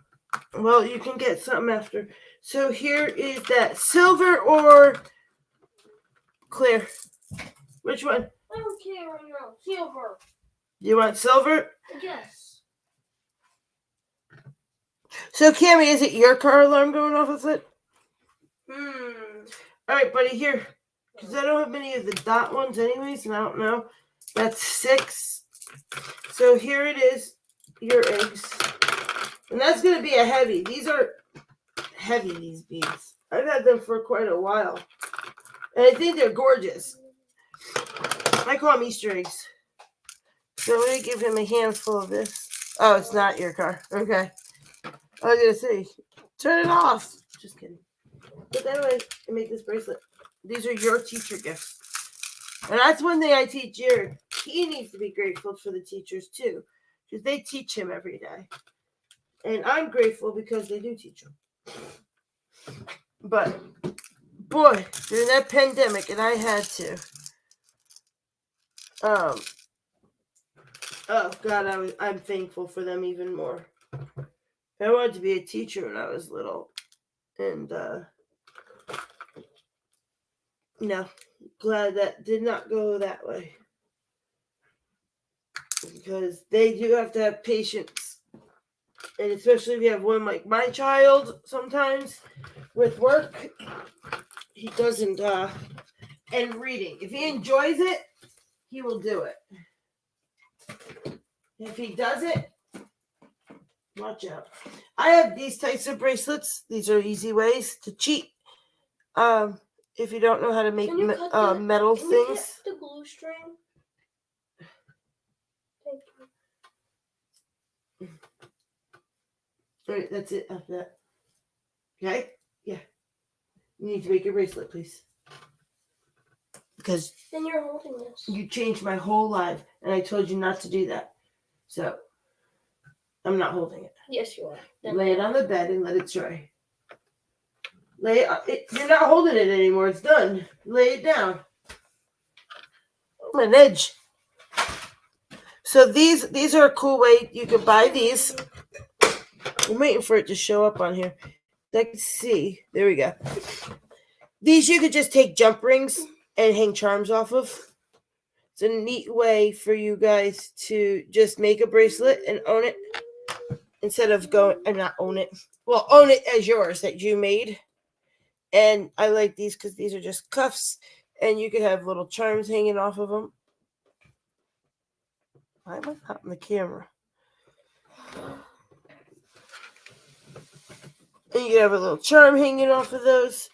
Well, you can get something after. So here is that silver or clear. Which one? I don't care right now. Silver. You want silver? Yes. So, Cammy, is it your car alarm going off with it? All right, buddy, here. Because I don't have many of the dot ones anyways, and I don't know. That's 6. So here it is, your eggs. And that's going to be a heavy. These are heavy, these beads. I've had them for quite a while. And I think they're gorgeous. I call them Easter eggs. So I'm going to give him a handful of this. Oh, it's not your car. Okay. I was going to say, turn it off. Just kidding. Put that away and make this bracelet. These are your teacher gifts. And that's one thing I teach Erik. He needs to be grateful for the teachers too, because they teach him every day. And I'm grateful because they do teach him. But, boy, during that pandemic, and I had to, oh God, I'm thankful for them even more. I wanted to be a teacher when I was little, and no, glad that did not go that way, because they do have to have patience, and especially if you have one like my child. Sometimes with work, he doesn't. And reading, if he enjoys it, he will do it. If he doesn't, watch out. I have these types of bracelets. These are easy ways to cheat. If you don't know how to make metal Can things. you get the glue string? Thank you. All right, that's it after that. Okay? Yeah. You need to make your bracelet, please. Because then you're holding this. You changed my whole life, and I told you not to do that. So, I'm not holding it. Yes, you are. Then Lay it on the bed and let it dry. Lay it. You're not holding it anymore. It's done. Lay it down. An edge. So these are a cool way. You can buy these. I'm waiting for it to show up on here. I can see. There we go. These you could just take jump rings and hang charms off of. It's a neat way for you guys to just make a bracelet and own it instead of going and not own it. Well, own it as yours that you made. And I like these because these are just cuffs, and you could have little charms hanging off of them. Why am I not in the camera? And you can have a little charm hanging off of those.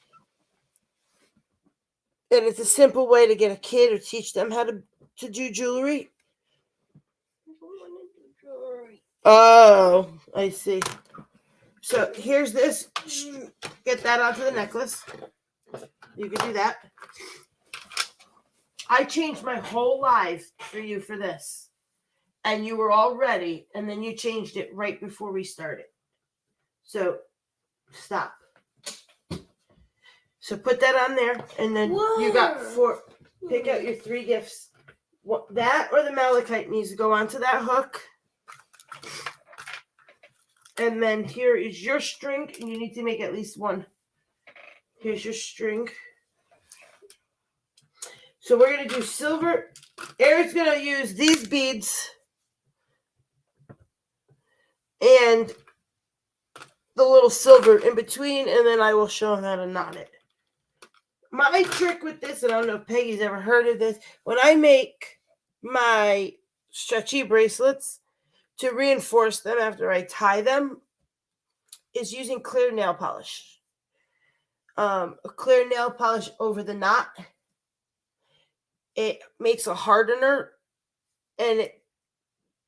And it's a simple way to get a kid or teach them how to do jewelry. Oh, I see. So here's this. Get that onto the necklace. You can do that. I changed my whole life for you for this. And you were all ready. And then you changed it right before we started. So stop. So put that on there. And then you got 4. Pick out your 3 gifts. That or the malachite needs to go onto that hook. And then here is your string, and you need to make at least 1. Here's your string. So we're going to do silver. Erik's going to use these beads and the little silver in between, and then I will show him how to knot it. My trick with this, and I don't know if Peggy's ever heard of this, when I make my stretchy bracelets, to reinforce them after I tie them, is using clear nail polish. A clear nail polish over the knot. It makes a hardener, and it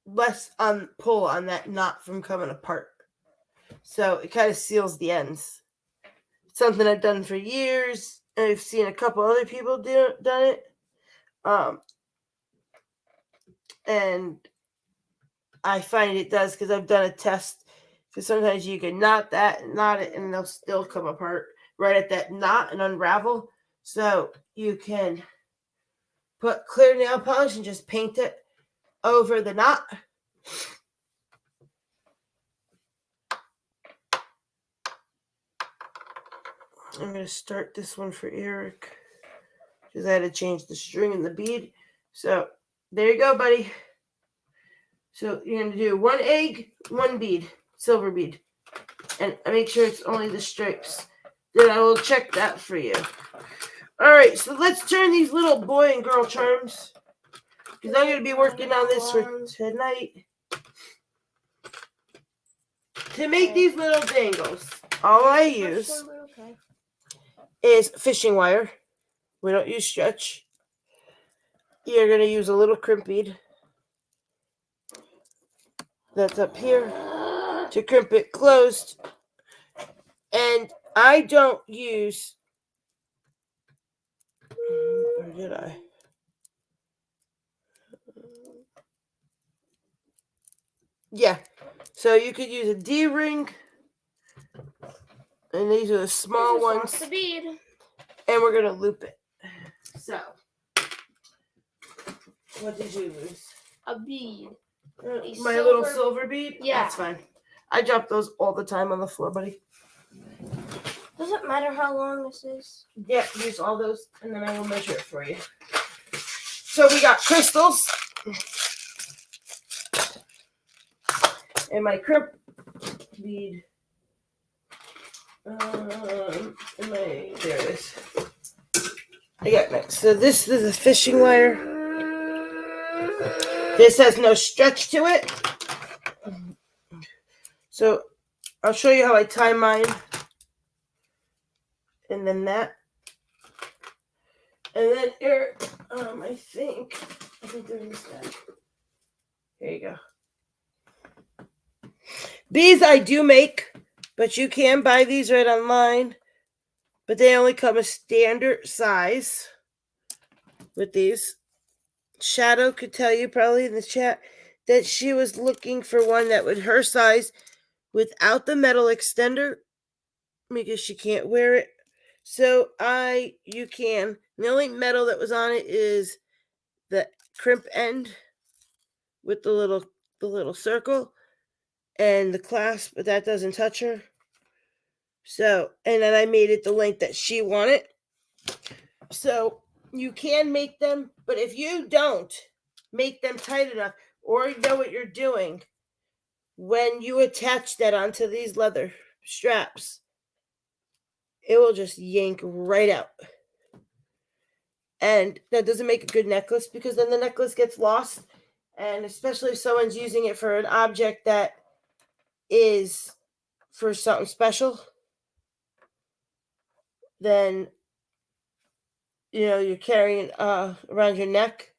less pull on that knot from coming apart. So it kind of seals the ends. It's something I've done for years. I've seen a couple other people done it. And I find it does because I've done a test. Because sometimes you can knot it, and they'll still come apart right at that knot and unravel. So you can put clear nail polish and just paint it over the knot. I'm going to start this one for Erik because I had to change the string and the bead. So there you go, buddy. So you're going to do 1 egg, 1 bead, silver bead. And make sure it's only the stripes. Then I will check that for you. All right, so let's turn these little boy and girl charms. Because I'm going to be working on this for tonight. To make these little dangles, all I use is fishing wire. We don't use stretch. You're going to use a little crimp bead. That's up here to crimp it closed. And I don't use Or did I? Yeah. So you could use a D-ring. And these are the small ones. The bead. And we're going to loop it. So. What did you lose? A bead. My little silver bead? Yeah. That's fine. I drop those all the time on the floor, buddy. Doesn't matter how long this is. Yeah, use all those, and then I will measure it for you. So we got crystals. And my crimp bead. There it is. I got next. So this is a fishing wire. This has no stretch to it. So I'll show you how I tie mine. And then that. And then Eric, I think there is that. Here you go. These I do make, but you can buy these right online. But they only come a standard size with these. Shadow could tell you probably in the chat that she was looking for one that would her size without the metal extender because she can't wear it. So you can. The only metal that was on it is the crimp end with the little circle and the clasp, but that doesn't touch her. So, and then I made it the length that she wanted. So you can make them, but if you don't make them tight enough or know what you're doing, when you attach that onto these leather straps, it will just yank right out. And that doesn't make a good necklace because then the necklace gets lost. And especially if someone's using it for an object that is for something special, then, you're carrying around your neck,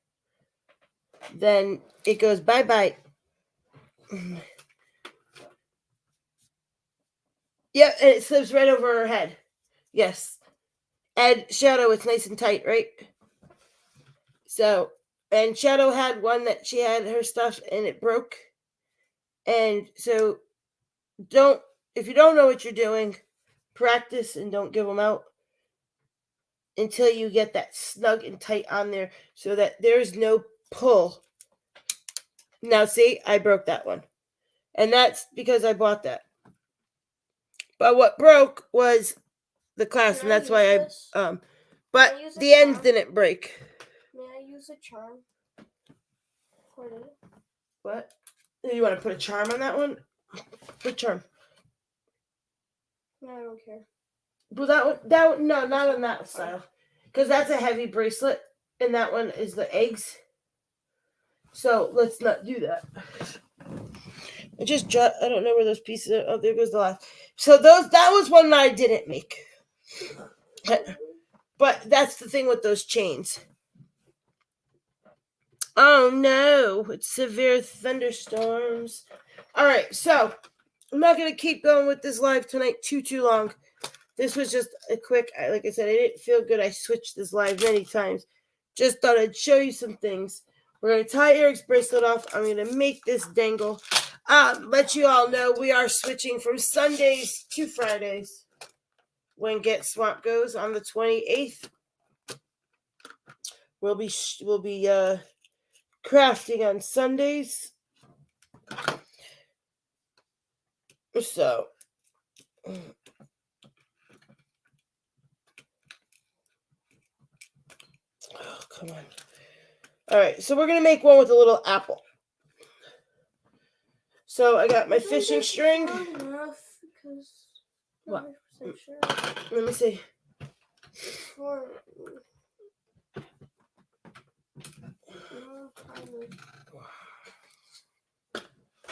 then it goes bye-bye. Yeah, and it slips right over her head. Yes. And Shadow, it's nice and tight, right? So, and Shadow had one that she had her stuff and it broke. And so, if you don't know what you're doing, practice and don't give them out until you get that snug and tight on there so that there's no pull. Now, see, I broke that one. And that's because I bought that. But what broke was the clasp, and that's why but the ends didn't break. May I use a charm? What? You want to put a charm on that one? What charm? No, I don't care. Well, that one, no, not on that style. Because that's a heavy bracelet, and that one is the eggs. So let's not do that. I don't know where those pieces are. Oh, there goes the last. So that was one that I didn't make. But that's the thing with those chains. Oh no, it's severe thunderstorms. All right, so I'm not going to keep going with this live tonight too long. This was just a quick, like I said, I didn't feel good. I switched this live many times. Just thought I'd show you some things. We're going to tie Eric's bracelet off. I'm going to make this dangle. Let you all know we are switching from Sundays to Fridays when Get Swamp goes on the 28th. We'll be crafting on Sundays. So oh, come on. All right, so we're going to make one with a little apple. So I got my fishing string. What? Let me see.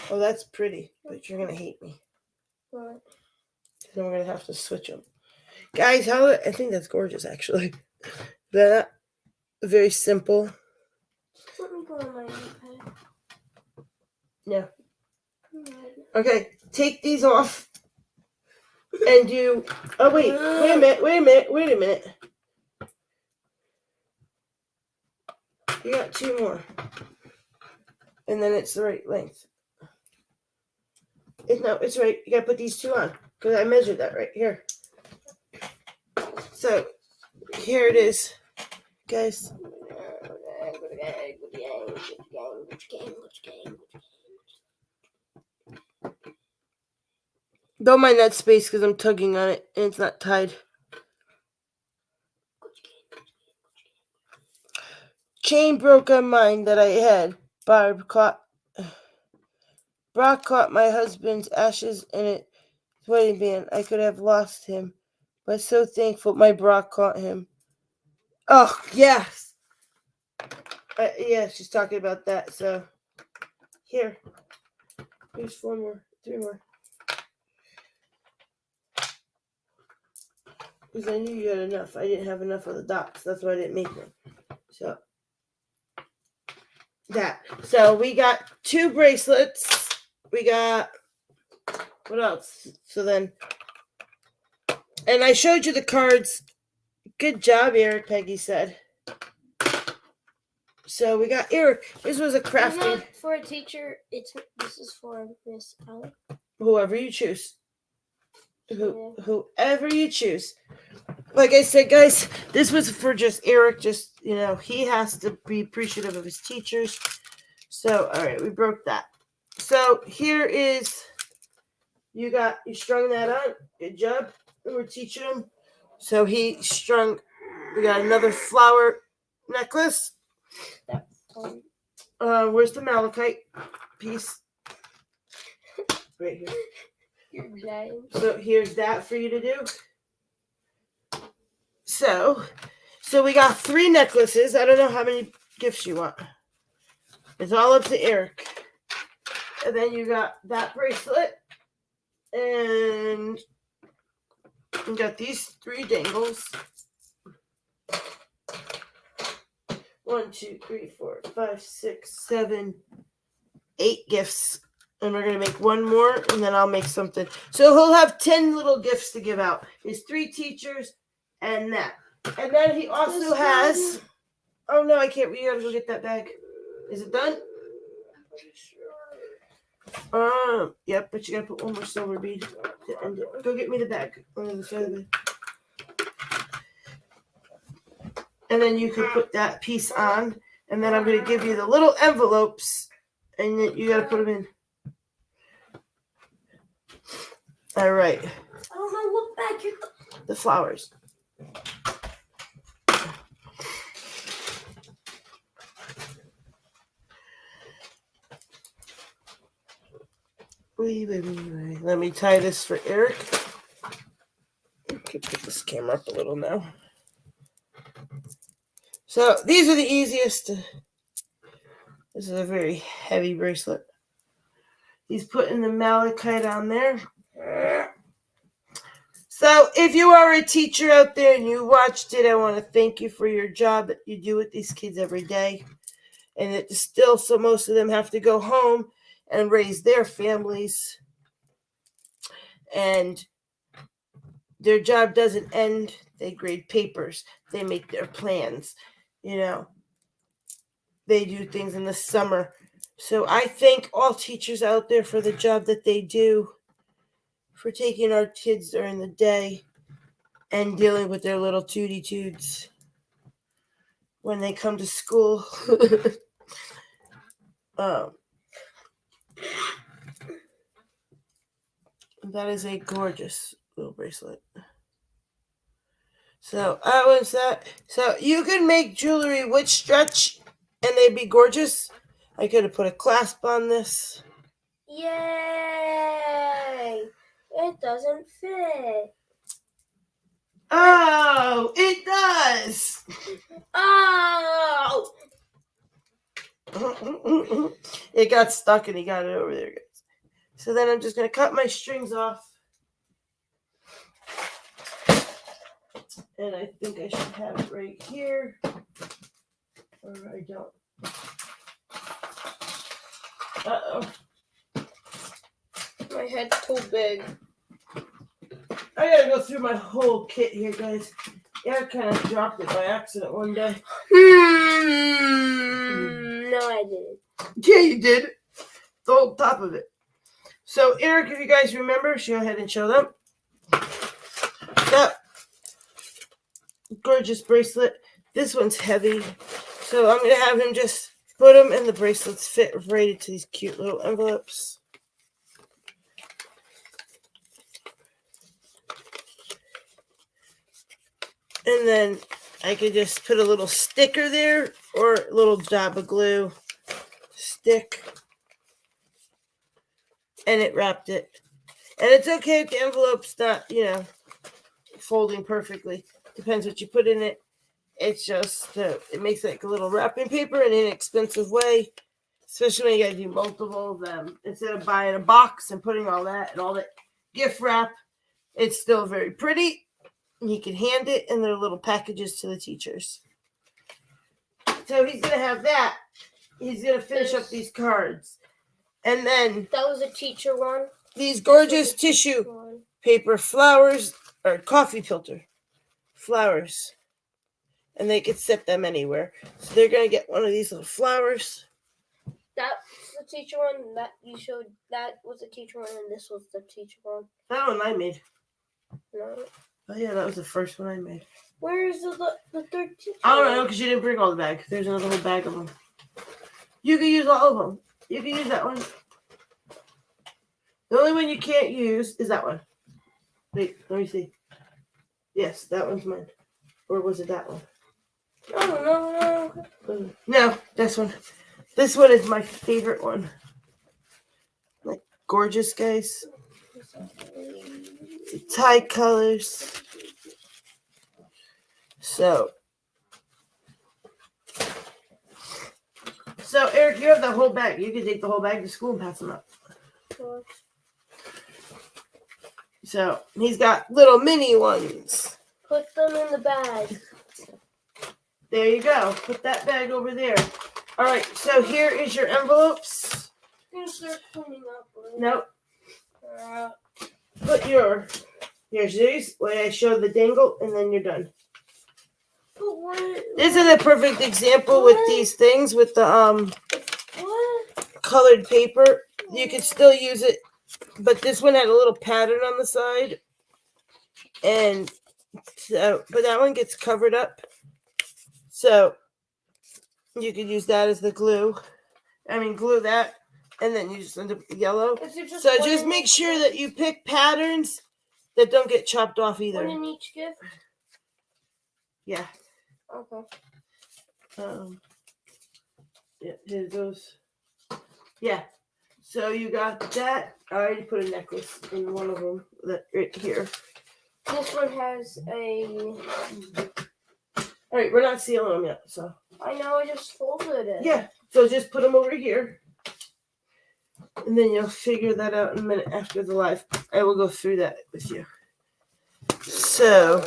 Oh, that's pretty, but you're going to hate me. What? Then we're going to have to switch them. Guys, I think that's gorgeous, actually. That very simple. Let me go on my iPad. Yeah. Okay, take these off and do. Oh wait a minute. You got 2 more. And then it's the right length. No, it's right. You gotta put these 2 on. Because I measured that right here. So, here it is. Guys. Don't mind that space because I'm tugging on it and it's not tied. Chain broke on mine that I had. Brock caught my husband's ashes in it. Wedding band. I could have lost him, but so thankful my Brock caught him. Oh yes, yeah. She's talking about that. So here's 4 more, 3 more. Because I knew you had enough. I didn't have enough of the dots. That's why I didn't make them. So that. So we got 2 bracelets. We got what else? So then, and I showed you the cards. Good job, Erik, Peggy said. So we got Erik. This was a crafting. For a teacher, this is for Miss Allen. Whoever you choose. Whoever you choose. Like I said, guys, this was for just Erik. Just, he has to be appreciative of his teachers. So, all right, we broke that. So here is, you strung that on. Good job. We're teaching him. So he strung, we got another flower necklace. That's fun. Where's the malachite piece? Right here. You're giant. So here's that for you to do. So we got 3 necklaces. I don't know how many gifts you want. It's all up to Erik. And then you got that bracelet. And you got these 3 dangles. 1, 2, 3, 4, 5, 6, 7, 8 gifts. And we're going to make 1 more, and then I'll make something. So he'll have 10 little gifts to give out. His 3 teachers and that. And then he also has... Oh, no, I can't. You got to go get that bag. Is it done? Yep, but you got to put 1 more silver bead to end it. Go get me the bag. On the side of it. And then you can put that piece on. And then I'm going to give you the little envelopes. And you got to put them in. All right. I don't know what bag you're... The flowers. Wait. Let me tie this for Erik. Put this camera up a little now. So these are the easiest. This is a very heavy bracelet. He's putting the malachite on there. So if you are a teacher out there and you watched it, I want to thank you for your job that you do with these kids every day. And it's still, so most of them have to go home and raise their families. And their job doesn't end. They grade papers. They make their plans. They do things in the summer. So I thank all teachers out there for the job that they do, for taking our kids during the day and dealing with their little tootie-toots when they come to school. That is a gorgeous little bracelet. So I was that. So you can make jewelry with stretch and they'd be gorgeous. I could have put a clasp on this. Yay! It doesn't fit. Oh, it does. Oh! It got stuck and he got it over there, guys. So then I'm just going to cut my strings off. And I think I should have it right here. Or I don't. Uh-oh. My head's too big. I gotta go through my whole kit here, guys. Erik kind of dropped it by accident one day. No, I didn't. Yeah, you did. The whole top of it. So, Erik, if you guys remember, go ahead and show them. That gorgeous bracelet. This one's heavy. So, I'm going to have him just put them, and the bracelets fit right into these cute little envelopes. And then I could just put a little sticker there or a little dab of glue, stick, and it wrapped it. And it's okay if the envelope's not, folding perfectly. Depends what you put in it. It's just, it makes like a little wrapping paper in an inexpensive way, especially when you got to do multiple of them. Instead of buying a box and putting all that gift wrap, it's still very pretty. You can hand it in their little packages to the teachers. So he's going to have that. He's going to finish up these cards. And then... That was a teacher one. These gorgeous tissue paper flowers, or coffee filter flowers. And they could set them anywhere. So they're going to get one of these little flowers. That's the teacher one that you showed. That was the teacher one, and this was the teacher one. That one I made. No. Oh, yeah, that was the first one I made. Where is the third teacher? I don't know, because you didn't bring all the bag. There's another whole bag of them. You can use all of them. You can use that one. The only one you can't use is that one. Wait, let me see. Yes, that one's mine. Or was it that one? Oh, no. No, this one. This one is my favorite one. Like, gorgeous, guys. Tie colors. So, Erik, you have the whole bag. You can take the whole bag to school and pass them out. Sure. So, he's got little mini ones. Put them in the bag. There you go. Put that bag over there. All right, so here is your envelopes. I'm going to start cleaning up. Nope. Put here's these, where I showed the dangle, and then you're done. This is a perfect example with these things, with the colored paper. You could still use it, but this one had a little pattern on the side, and so, but that one gets covered up, so you could use that as the glue. Glue that, and then you just end up with the yellow. So just make sure that you pick patterns that don't get chopped off either. One in each gift? Yeah. Okay. Yeah, here goes. Yeah. So you got that. I already put a necklace in one of them. That right here. This one has a... All right, we're not sealing them yet, so. I know, I just folded it. Yeah, so just put them over here. And then you'll figure that out in a minute after the live. I will go through that with you. So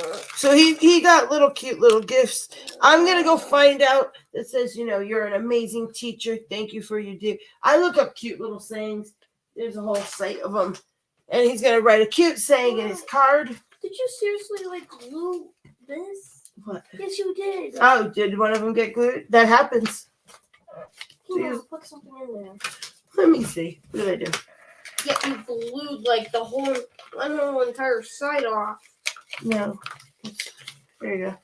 he got cute little gifts. I'm going to go find out that says, you're an amazing teacher. Thank you for your do. I look up cute little sayings. There's a whole site of them. And he's going to write a cute saying in his card. Did you seriously, glue this? What? Yes, you did. Oh, did one of them get glued? That happens. Put something in there. Let me see. What did I do? Yeah, you glued, the whole entire side off. No. There you go.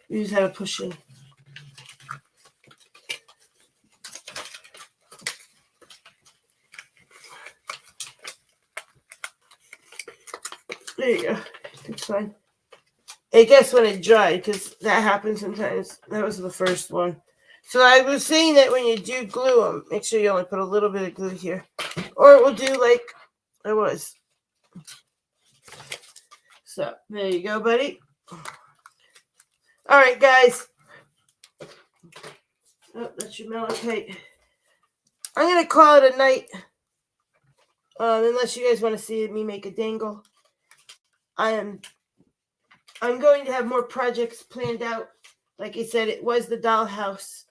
You just have to push in. There you go. It's fine. I guess when it dried, because that happens sometimes. That was the first one. So I was saying that when you do glue them, make sure you only put a little bit of glue here. Or it will do like I was. So there you go, buddy. All right, guys. Oh, that should melt tight. I'm going to call it a night. Unless you guys want to see me make a dangle. I'm going to have more projects planned out. Like I said, it was the dollhouse.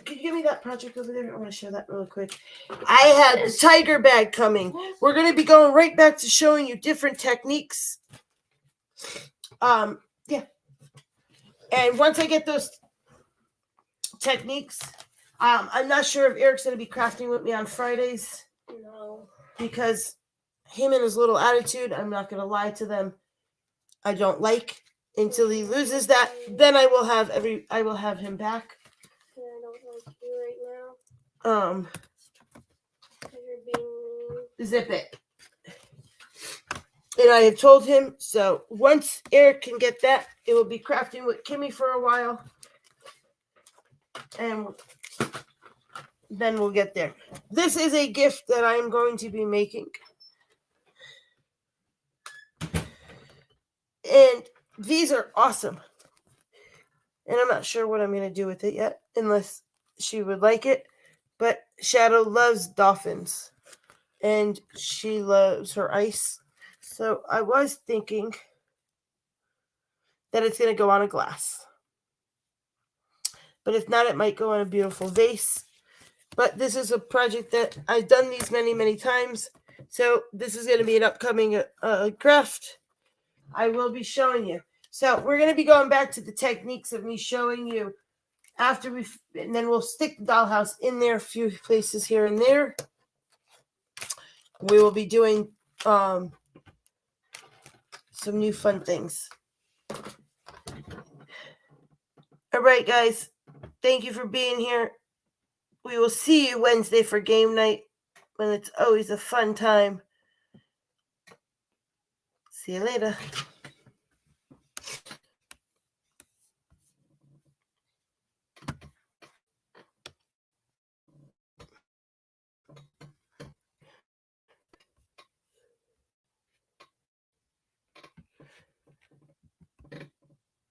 Could you give me that project over there? I want to show that really quick. I had the tiger bag coming. We're going to be going right back to showing you different techniques. And once I get those techniques, I'm not sure if Eric's going to be crafting with me on Fridays. No. Because him and his little attitude, I'm not going to lie to them, I don't like. Until he loses that, then I will have him back. I don't like you right now. You're being... Zip it. And I have told him, so once Erik can get that, it will be crafting with Kimmy for a while. And then we'll get there. This is a gift that I am going to be making. And these are awesome. And I'm not sure what I'm going to do with it yet, unless she would like it. But Shadow loves dolphins. And she loves her ice. So I was thinking that it's going to go on a glass. But if not, it might go on a beautiful vase. But this is a project that I've done these many, many times. So this is going to be an upcoming craft I will be showing you. So we're going to be going back to the techniques of me showing you after and then we'll stick the dollhouse in there a few places here and there. We will be doing some new fun things. All right, guys. Thank you for being here. We will see you Wednesday for game night, when it's always a fun time. See you later.